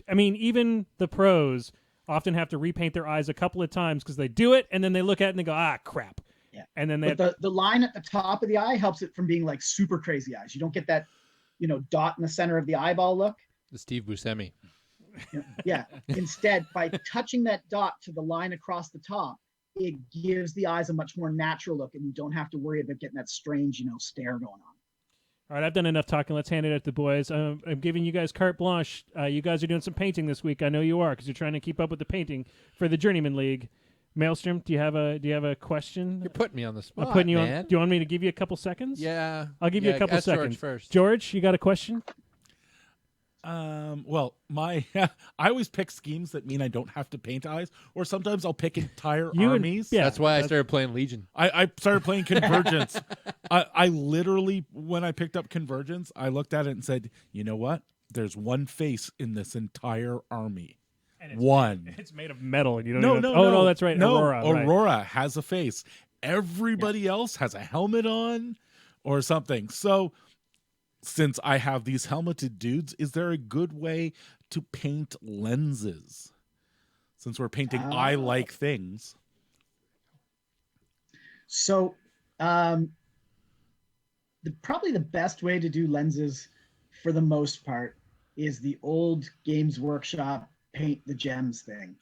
I mean, even the pros often have to repaint their eyes a couple of times because they do it and then they look at it and they go, crap. Yeah. And then the line at the top of the eye helps it from being like super crazy eyes. You don't get that, dot in the center of the eyeball look. The Steve Buscemi. Yeah. Instead, by touching that dot to the line across the top, it gives the eyes a much more natural look, and you don't have to worry about getting that strange, stare going on. All right, I've done enough talking. Let's hand it out to the boys. I'm giving you guys carte blanche. You guys are doing some painting this week. I know you are, because you're trying to keep up with the painting for the Journeyman League. Maelstrom, do you have a question? You're putting me on the spot. I'm putting you man. on. Do you want me to give you a couple seconds? Yeah. I'll give you a couple ask seconds. George first. George, you got a question? Well, I always pick schemes that mean I don't have to paint eyes, or sometimes I'll pick entire armies. yeah. That's why I started playing Legion. I started playing Convergence. I literally, when I picked up Convergence, I looked at it and said, you know what? There's one face in this entire army. One. It's made of metal, and you don't. No, even, no, oh no, that's right. No, Aurora. Right. has a face. Everybody else has a helmet on, or something. So, since I have these helmeted dudes, is there a good way to paint lenses? Since we're painting eye-like things. So, probably the best way to do lenses, for the most part, is the old Games Workshop paint the gems thing.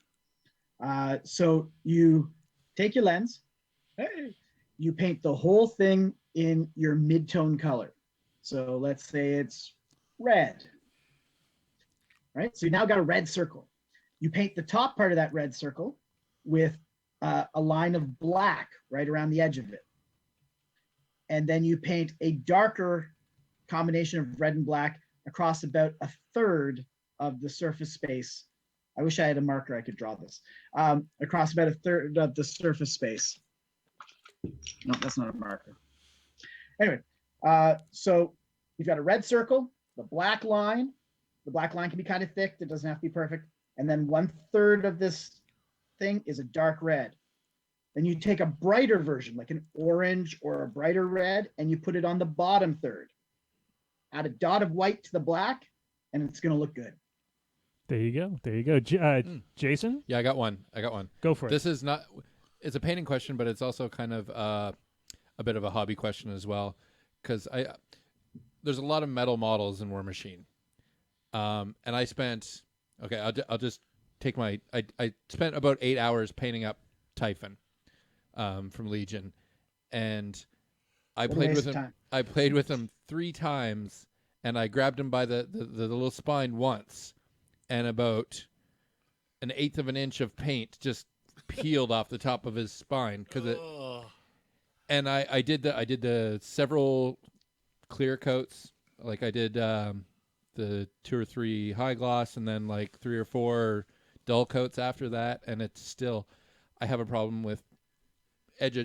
So you take your lens, you paint the whole thing in your mid-tone color. So let's say it's red. right? So you now got a red circle. You paint the top part of that red circle with a line of black right around the edge of it. And then you paint a darker combination of red and black across about a third of the surface space. I wish I had a marker I could draw this. Across about a third of the surface space. No, that's not a marker. Anyway, so you've got a red circle, the black line. The black line can be kind of thick. It doesn't have to be perfect. And then 1/3 of this thing is a dark red. Then you take a brighter version, like an orange or a brighter red, and you put it on the bottom third. Add a dot of white to the black, and it's going to look good. There you go. There you go. Jason, Yeah, I got one. go for it. This is not. It's a painting question, but it's also kind of a bit of a hobby question as well, because there's a lot of metal models in War Machine, and I spent. Okay, I'll just take my. I spent about 8 hours painting up Typhon, from Legion, and I played with him. I played with him 3 times, and I grabbed him by the little spine once, and about 1/8 of an inch of paint just peeled off the top of his spine because it. And I did the several clear coats, like I did the 2 or 3 high gloss, and then like 3 or 4 dull coats after that, and it's still, I have a problem with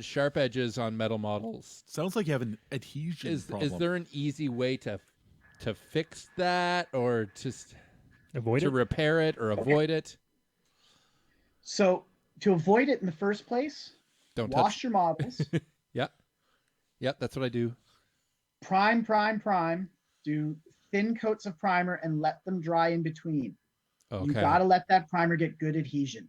sharp edges on metal models. Sounds like you have an adhesion problem. Is there an easy way to fix that, or just repair it or avoid it? So to avoid it in the first place, Don't wash your models. Yeah, that's what I do. Prime. Do thin coats of primer and let them dry in between. Okay. You got to let that primer get good adhesion.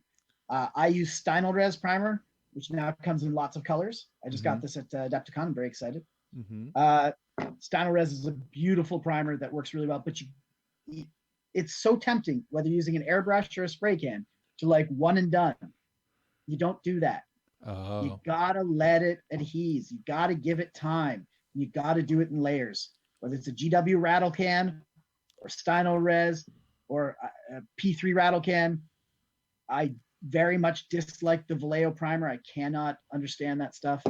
I use Stynylrez primer, which now comes in lots of colors. I just got this at Adepticon. I'm very excited. Stynylrez is a beautiful primer that works really well, but it's so tempting, whether you're using an airbrush or a spray can, to like one and done. You don't do that. Oh. You gotta let it adhere. You gotta give it time. You gotta do it in layers. Whether it's a GW rattle can or Stynylrez or a P3 rattle can, I very much dislike the Vallejo primer. I cannot understand that stuff.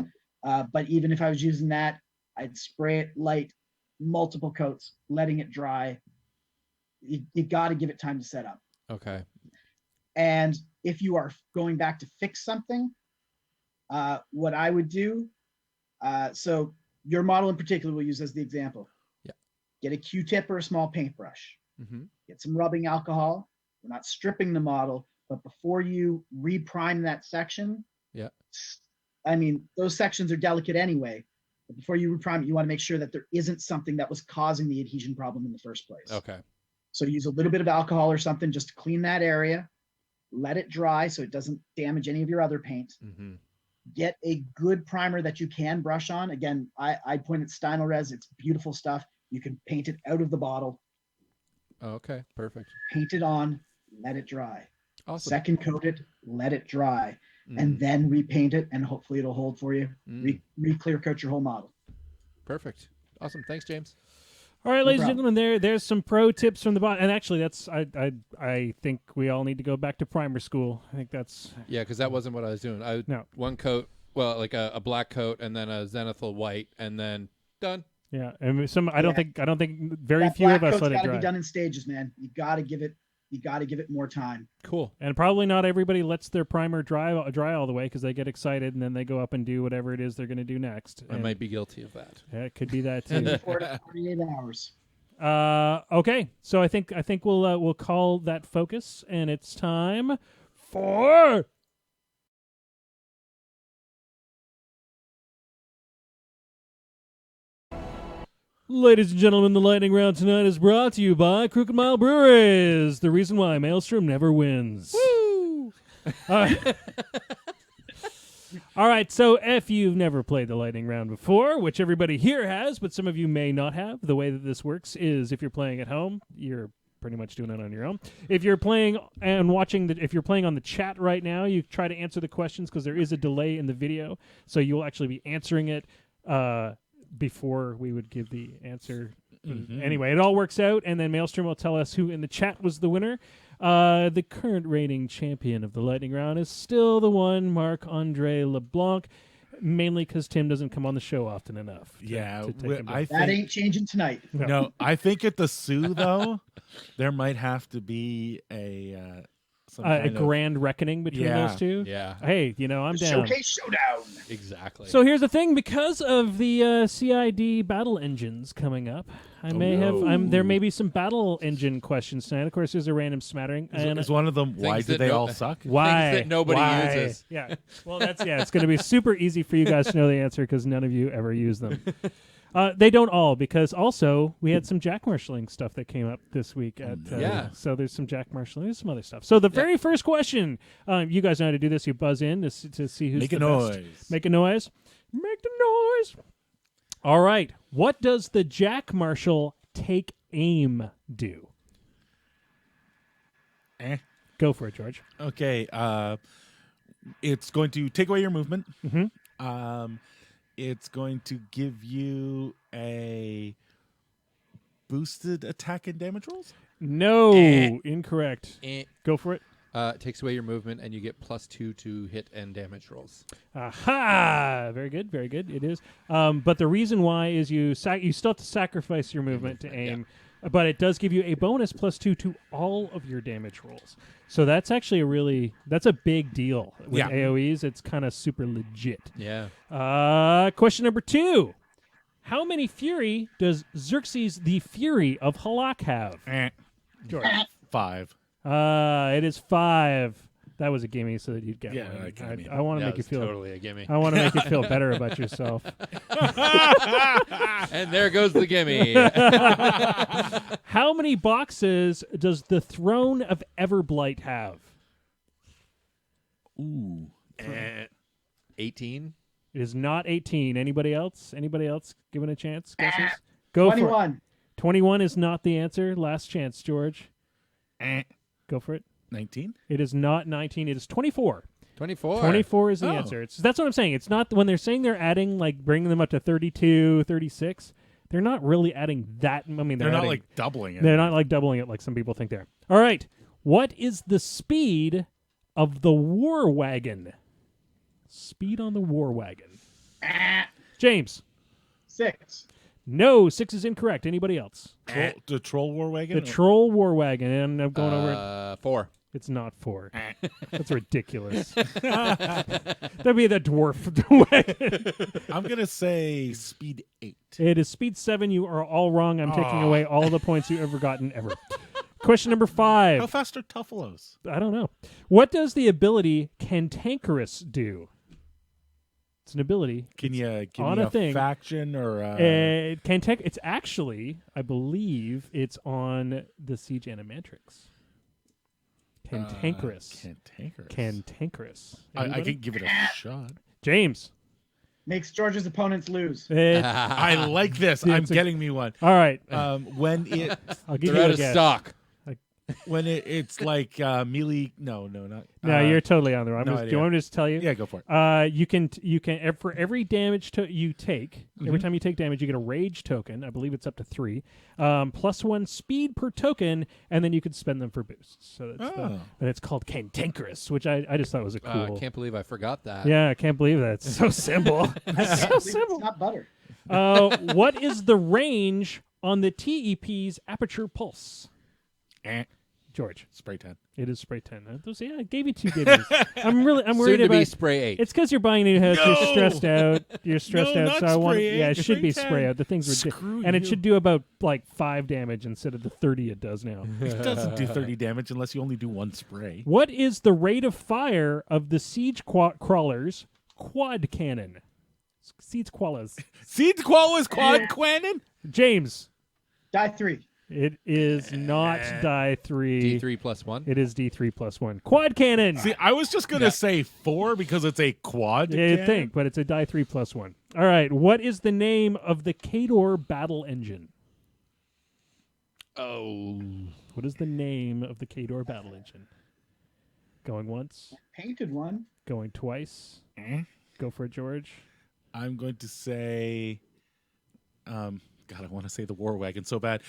But even if I was using that, I'd spray it light, multiple coats, letting it dry. You got to give it time to set up. Okay. And if you are going back to fix something, what I would do, so your model in particular we'll use as the example. Yeah. Get a Q-tip or a small paintbrush. Get some rubbing alcohol. We're not stripping the model, but before you reprime that section, I mean, those sections are delicate anyway. But before you reprime it, you want to make sure that there isn't something that was causing the adhesion problem in the first place. Okay. So use a little bit of alcohol or something just to clean that area. Let it dry so it doesn't damage any of your other paint. Get a good primer that you can brush on. Again, I point at Stynylrez. It's beautiful stuff. You can paint it out of the bottle. Okay, perfect. Paint it on, let it dry. Awesome. Second coat it, let it dry, and then repaint it, and hopefully it'll hold for you. Re-clear coat your whole model. Perfect. Awesome. Thanks, James. All right, ladies and gentlemen, there's some pro tips from the bottom. And actually, I think we all need to go back to primer school. I think that's... Yeah, because that wasn't what I was doing. No. One coat, well, like a black coat, and then a zenithal white, and then done. Yeah, and I don't think very few of us let it dry. It's got to be done in stages, man. You got to give it more time. Cool. And probably not everybody lets their primer dry all the way because they get excited and then they go up and do whatever it is they're going to do next. I might be guilty of that. Yeah, it could be that too. 4 to 48 hours. Okay, so I think we'll call that focus, and it's time for. Ladies and gentlemen, the lightning round tonight is brought to you by Crooked Mile Breweries, the reason why Maelstrom never wins. Woo! All right, so if you've never played the lightning round before, which everybody here has, but some of you may not have, the way that this works is if you're playing at home, you're pretty much doing it on your own. If you're playing and watching, if you're playing on the chat right now, you try to answer the questions because there is a delay in the video, so you'll actually be answering it before we would give the answer Anyway, it all works out, and then Maelstrom will tell us who in the chat was the winner. The current reigning champion of the lightning round is still the one, Marc-Andre LeBlanc, mainly because Tim doesn't come on the show often enough. To take him down. That ain't changing tonight. No, I think at the Sioux though, there might have to be a grand reckoning between those two. Yeah. Hey, I'm down. Showcase showdown. Exactly. So here's the thing: because of the CID battle engines coming up, there may be some battle engine questions tonight. Of course, there's a random smattering. Is one of them why Things do that they no- all suck? Why? Things that nobody Why? uses. Yeah. Well, it's going to be super easy for you guys to know the answer because none of you ever use them. They don't all, because also we had some jack marshalling stuff that came up this week. So there's some jack marshalling, there's some other stuff. So the very first question, you guys know how to do this. You buzz in to see who's Make the a best. noise. Make a noise. Make the noise. All right. What does the jack marshal take aim do? Go for it, George. Okay. It's going to take away your movement. Mm-hmm. It's going to give you a boosted attack and damage rolls. No, incorrect. Go for it. It takes away your movement, and you get +2 to hit and damage rolls. Aha! Very good, very good. It is. But the reason why is you still have to sacrifice your movement to aim, but it does give you a bonus +2 to all of your damage rolls. So that's actually that's a big deal with AoEs. It's kind of super legit. Yeah. Question number 2. How many Fury does Xerxes the Fury of Halak have? George. 5. It is 5. That was a gimme so that you'd get Yeah, one. that gimme. I want to That make you was feel totally a gimme. I want to make you feel better about yourself. And there goes the gimme. How many boxes does the Throne of Everblight have? Ooh. 18. It is not 18. Anybody else? Anybody else given a chance? Guesses? Go for it. 21. 21 is not the answer. Last chance, George. Go for it. 19. It is not 19. It is 24. 24. 24 is the Oh. answer. That's what I'm saying. It's not when they're saying they're adding, bringing them up to 32, 36. They're not really adding that. I mean, They're not adding, doubling it. They're not doubling it like some people think they are. All right. What is the speed of the war wagon? Speed on the war wagon. James. 6. No, 6 is incorrect. Anybody else? The troll war wagon. The troll war wagon. And I'm going over it. 4. It's not 4. That's ridiculous. That'd be the dwarf wagon. I'm gonna say speed 8. It is speed 7. You are all wrong. I'm taking away all the points you've ever gotten ever. Question number 5. How fast are Tuffalos? I don't know. What does the ability Cantankerous do? It's an ability. Can you give on me a thing. faction or? It's actually, I believe, it's on the Siege Animatrix. Cantankerous. Cantankerous. I Anybody? could give it a shot. James. Makes George's opponents lose. I like this. Yeah, I'm it's a- getting me one. All right. When it I'll give They're you out a of guess. stock. when it's like melee. No, not. No, you're totally on the wrong. no Do idea. you want me to just tell you? Yeah, go for it. You can for every damage you take, every Mhm. time you take damage, you get a rage token. I believe it's up to 3, +1 speed per token, and then you can spend them for boosts. So that's and it's called Cantankerous, which I just thought was a cool. Can't believe I forgot that. Yeah, I can't believe that. It's so simple. I It's can't so believe simple. It's not butter. What is the range on the TEP's aperture pulse? George. Spray 10. It is spray 10. I gave you 2 gimmies. I'm worried Soon to about be spray 8. It's because you're buying a new house. No! You're stressed out. You're stressed No, out. not So I want. spray Yeah, eight, it should be spray spray 10. out. The thing's ridiculous, Screw and it you. should do about 5 damage instead of the 30 it does now. It doesn't do 30 damage unless you only do 1 spray. What is the rate of fire of the siege crawlers quad cannon? Siege crawlers. Seed Koala's quad cannon? James. Die 3. It is not die 3. D3 +1. It is D3 +1. Quad cannon. See, I was just going to say 4 because it's a quad Yeah, you'd cannon. think, but it's a die 3 +1. All right. What is the name of the Kador battle engine? Oh. What is the name of the Kador battle engine? Going once, Painted one. going twice. Go for it, George. I'm going to say God, I want to say the War Wagon so bad.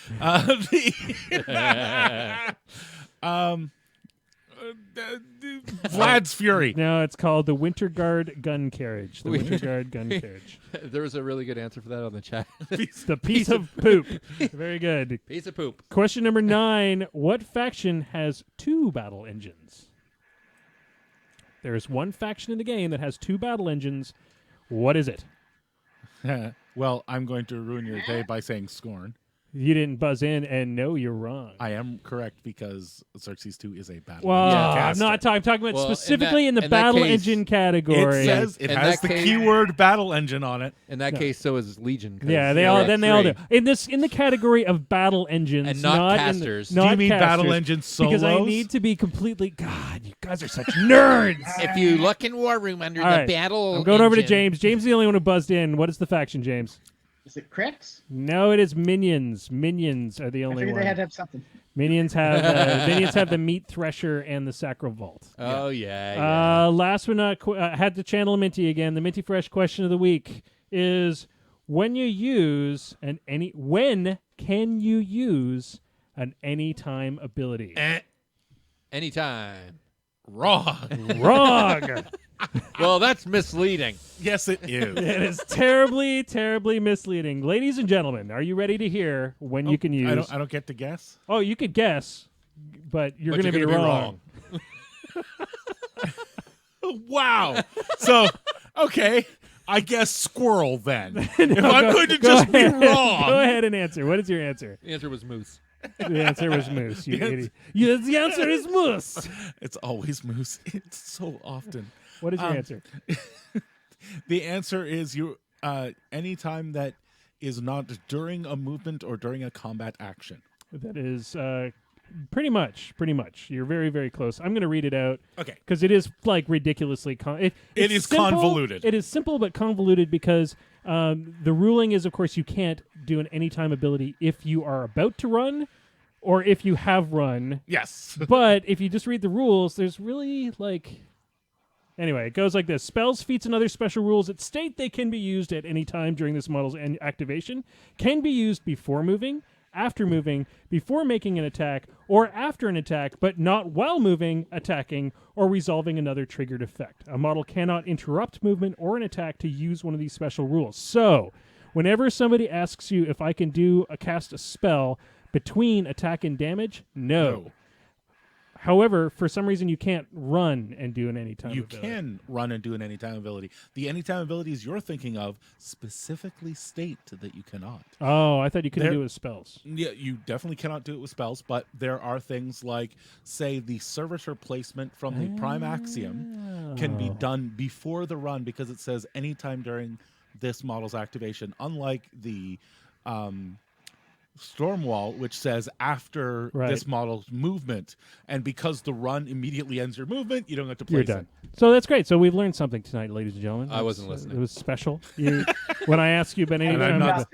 Vlad's Fury. No, it's called the Winter Guard gun carriage. The Winter Guard gun carriage. There was a really good answer for that on the chat. The piece of poop. Very good. Piece of poop. Question number 9. What faction has 2 battle engines? There is one faction in the game that has 2 battle engines. What is it? Well, I'm going to ruin your day by saying Scorn. You didn't buzz in, and no, you're wrong. I am correct because Xerxes 2 is a battle. Well, engine I'm caster. not talking about Well, specifically in the in that battle case, engine category. It says it In has that the case- keyword battle engine on it. In that case, so is Legion. 'cause Yeah, they you're all. at Then they all do. 3. In the category of battle engines, And not in casters. the, Do Do not you mean battle casters, engine solos? Because I need to be completely. God, you guys are such nerds. If you look in War Room under All the right. battle, I'm going over to engine- James. James is the only one who buzzed in. What is the faction, James? Is it Crix? No, it is Minions. Minions are the I only figured one. they had to have something. Minions have the Meat Thresher and the Sacro Vault. Oh yeah. Last but not, I had to channel Minty again. The Minty Fresh question of the week is: when can you use an anytime ability? Anytime. Wrong. Wrong. Well, that's misleading. Yes, it is. It is terribly, terribly misleading. Ladies and gentlemen, are you ready to hear when you can use? I don't get to guess. Oh, you could guess, but you're But going to be gonna wrong. Wow. So, okay, I guess squirrel then. If I'm going to just be wrong. Go ahead and answer. What is your answer? The answer was moose. The answer was moose. You Yes. idiot. Yes, the answer is moose. It's always moose. It's so often. What is your answer? The answer is anytime that is not during a movement or during a combat action. That is pretty much. You're very, very close. I'm going to read it out. Okay. Because it is like ridiculously It it's is simple. convoluted. It is simple but convoluted because the ruling is, of course, you can't do an anytime ability if you are about to run or if you have run. Yes. But if you just read the rules, there's really Anyway, it goes like this. Spells, feats, and other special rules that state they can be used at any time during this model's activation can be used before moving, after moving, before making an attack, or after an attack, but not while moving, attacking, or resolving another triggered effect. A model cannot interrupt movement or an attack to use one of these special rules. So, whenever somebody asks you if I can cast a spell between attack and damage, no. However, for some reason, you can't run and do an anytime You ability. can run and do an anytime ability. The anytime abilities you're thinking of specifically state that you cannot. Oh, I thought you couldn't There- do it with spells. Yeah, you definitely cannot do it with spells, but there are things like, say, the servitor placement from the prime axiom can be done before the run because it says anytime during this model's activation, unlike the Stormwall, which says after Right. this model's movement, and because the run immediately ends your movement, you don't have to You're place done. it. So that's great. So we've learned something tonight, ladies and gentlemen. I wasn't It's, listening. It was special. When I asked you about any And I'm time, not-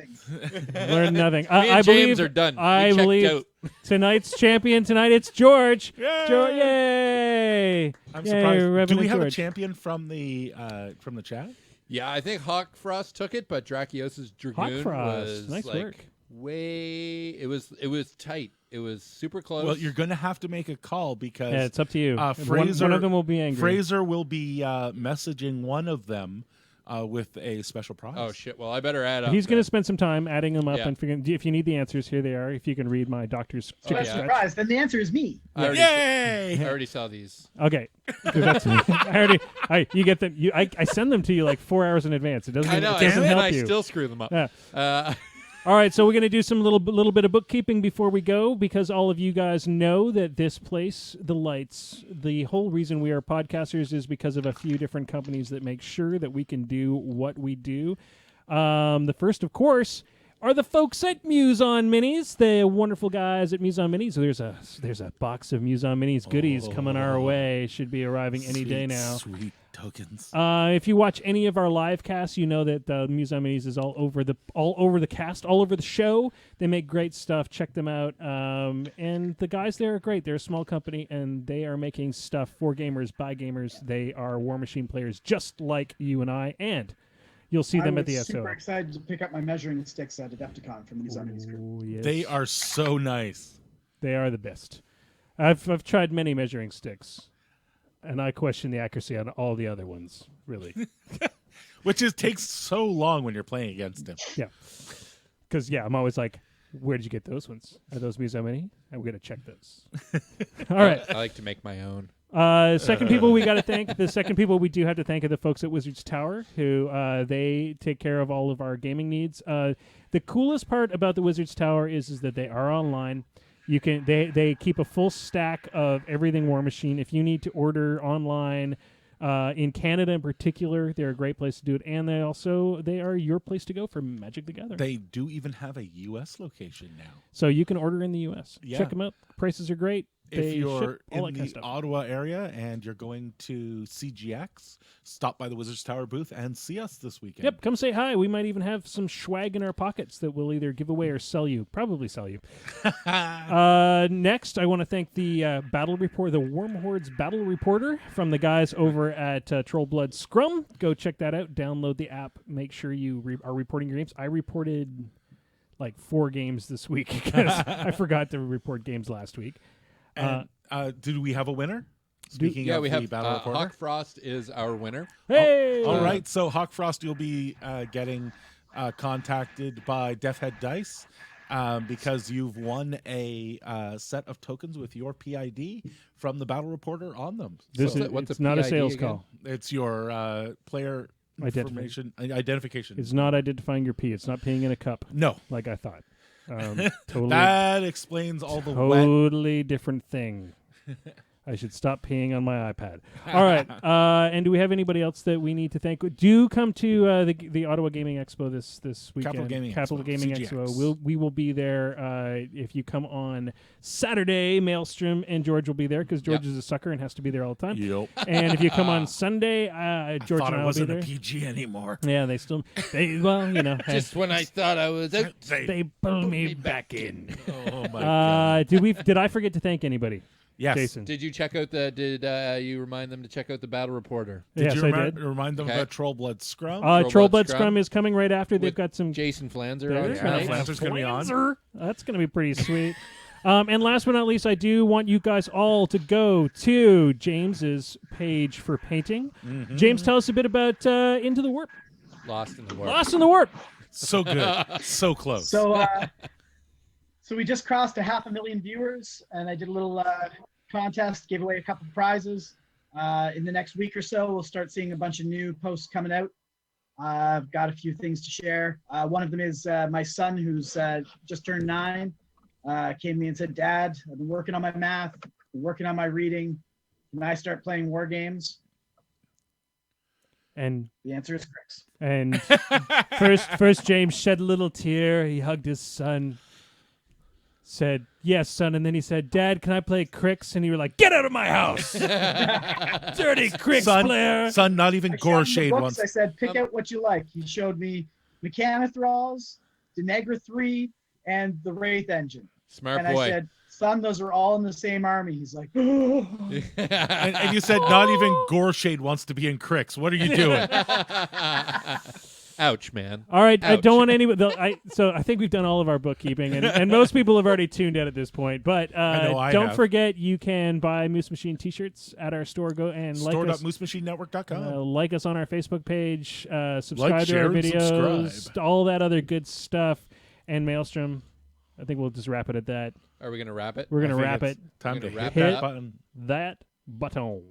learned nothing. Me and I James believe are done. I We checked believe out. tonight's champion tonight. It's George. Yay! Yay! I'm Yay, surprised. Do Reverend we have a George. champion from the chat? Yeah, I think Hawk Frost took it, but Drakios' Dragoon Frost. was Nice like work. way. It was tight. It was super close. Well, you're going to have to make a call because Yeah, it's up to you. Fraser, one of them will be angry. Fraser will be messaging one of them with a special prize. Oh shit! Well, I better add up. He's going to then. spend some time adding them up Yeah. and figuring. If you need the answers, here they are. If you can read my doctor's Oh, chicken yeah. stretch. Surprise! Then the answer is me. I already, Yay! I already saw these. Okay, 'Cause that's you get them. I send them to you like 4 hours in advance. It doesn't. I know, It doesn't and help I you. still screw them up. Yeah. All right, so we're going to do some little bit of bookkeeping before we go, because all of you guys know that this place, The Lights, the whole reason we are podcasters is because of a few different companies that make sure that we can do what we do. The first, of course, are the folks at Muson Minis, the wonderful guys at Muson Minis. So there's a box of Muson Minis goodies coming our way. Should be arriving any day now. Sweet tokens. If you watch any of our live casts, you know that Muson Minis is all over the cast, all over the show. They make great stuff. Check them out. And the guys there are great. They're a small company, and they are making stuff for gamers, by gamers. They are War Machine players just like you and I. And You'll see them I at the was SO. super excited to pick up my measuring sticks at Adepticon from these armies group. Ooh, yes. They are so nice. They are the best. I've tried many measuring sticks, and I question the accuracy on all the other ones. Really, Which takes so long when you're playing against him. yeah. Because I'm always like, where did you get those ones? Are those Miso Mini? I'm gonna check those. All right. I like to make my own. Second people we got to thank. The second people we do have to thank are the folks at Wizards Tower, who they take care of all of our gaming needs. The coolest part about the Wizards Tower is that they are online. You can they keep a full stack of everything War Machine. If you need to order online, in Canada in particular, they're a great place to do it, and they are your place to go for Magic the Gathering. They do even have a U.S. location now. So you can order in the U.S. Yeah. Check them out. Prices are great. If They you're ship all in that kind of the stuff. Ottawa area and you're going to CGX, stop by the Wizards Tower booth and see us this weekend. Yep, come say hi. We might even have some swag in our pockets that we'll either give away or sell you. Probably sell you. Next, I want to thank the Battle Report, the Worm Hordes Battle Reporter from the guys over at Troll Blood Scrum. Go check that out. Download the app. Make sure you are reporting your games. I reported like 4 games this week because I forgot to report games last week. And did we have a winner? Speaking Yeah, of we the have Battle Reporter. Hawk Frost is our winner. Hey! All right, so Hawk Frost, you'll be getting contacted by Death Head Dice because you've won a set of tokens with your PID from the Battle Reporter on them. This So is what's it's a not a PID sales again? call. it's your player information identification. It's not identifying your pee. It's not peeing in a cup No, like I thought. Totally, that explains all the wet. totally different thing. I should stop peeing on my iPad. All right. And do we have anybody else that we need to thank? Do come to the Ottawa Gaming Expo this weekend. Capital Gaming Expo, Expo. We will be there. If you come on Saturday, Maelstrom and George will be there because George Yep. is a sucker and has to be there all the time. Yep. And if you come on Sunday, George Thought and I I will be wasn't there. a PG anymore. Yeah, they still. Just when I thought I was out, they pulled me back in. Oh my god. Did I forget to thank anybody? Yes. Jason. did you check out Did you remind them to check out the Battle Reporter? Did Yes, you I did. remind them Okay. of Troll Blood Scrum? Troll Blood Scrum Scrum is coming right after. They've With got some. Jason Flanzer There on you tonight. go. Flanzer's gonna be on. Flanzer. That's going to be pretty sweet. And last but not least, I do want you guys all to go to James's page for painting. James, tell us a bit about Into the Warp. Lost in the Warp. Lost in the Warp. So good. So close. So we just crossed 500,000 viewers, and I did a little contest, gave away a couple of prizes. In the next week or so, we'll start seeing a bunch of new posts coming out. I've got a few things to share. One of them is my son, who's just turned 9, came to me and said, "Dad, I've been working on my math, been working on my reading. Can I start playing war games?" And The answer is Chris. and first James shed a little tear. He hugged his son. Said, "Yes, son," and then he said, "Dad, can I play Crix?" And you were like, "Get out of my house, dirty Crix player!" Son, not even I showed Gore him the Shade books. once. I said, "Pick out what you like." He showed me Mechanithrals, Denegra 3, and the Wraith Engine. Smart And boy. I said, "Son, those are all in the same army." He's like, And you said not even Gore Shade wants to be in Crix. What are you doing? Ouch, man. All right, I Ouch. don't want anybody. So I think we've done all of our bookkeeping, and most people have already tuned out at this point. But know I don't have. forget, you can buy Moose Machine T-shirts at our store. Go and like us. Store.moosemachinenetwork.com. Like us on our Facebook page. Subscribe to our share, and videos. subscribe. All that other good stuff. And Maelstrom, I think we'll just wrap it at that. Are we going to wrap it? We're I gonna think wrap it's it. Time We're to gonna wrap hit it that up. button. That button.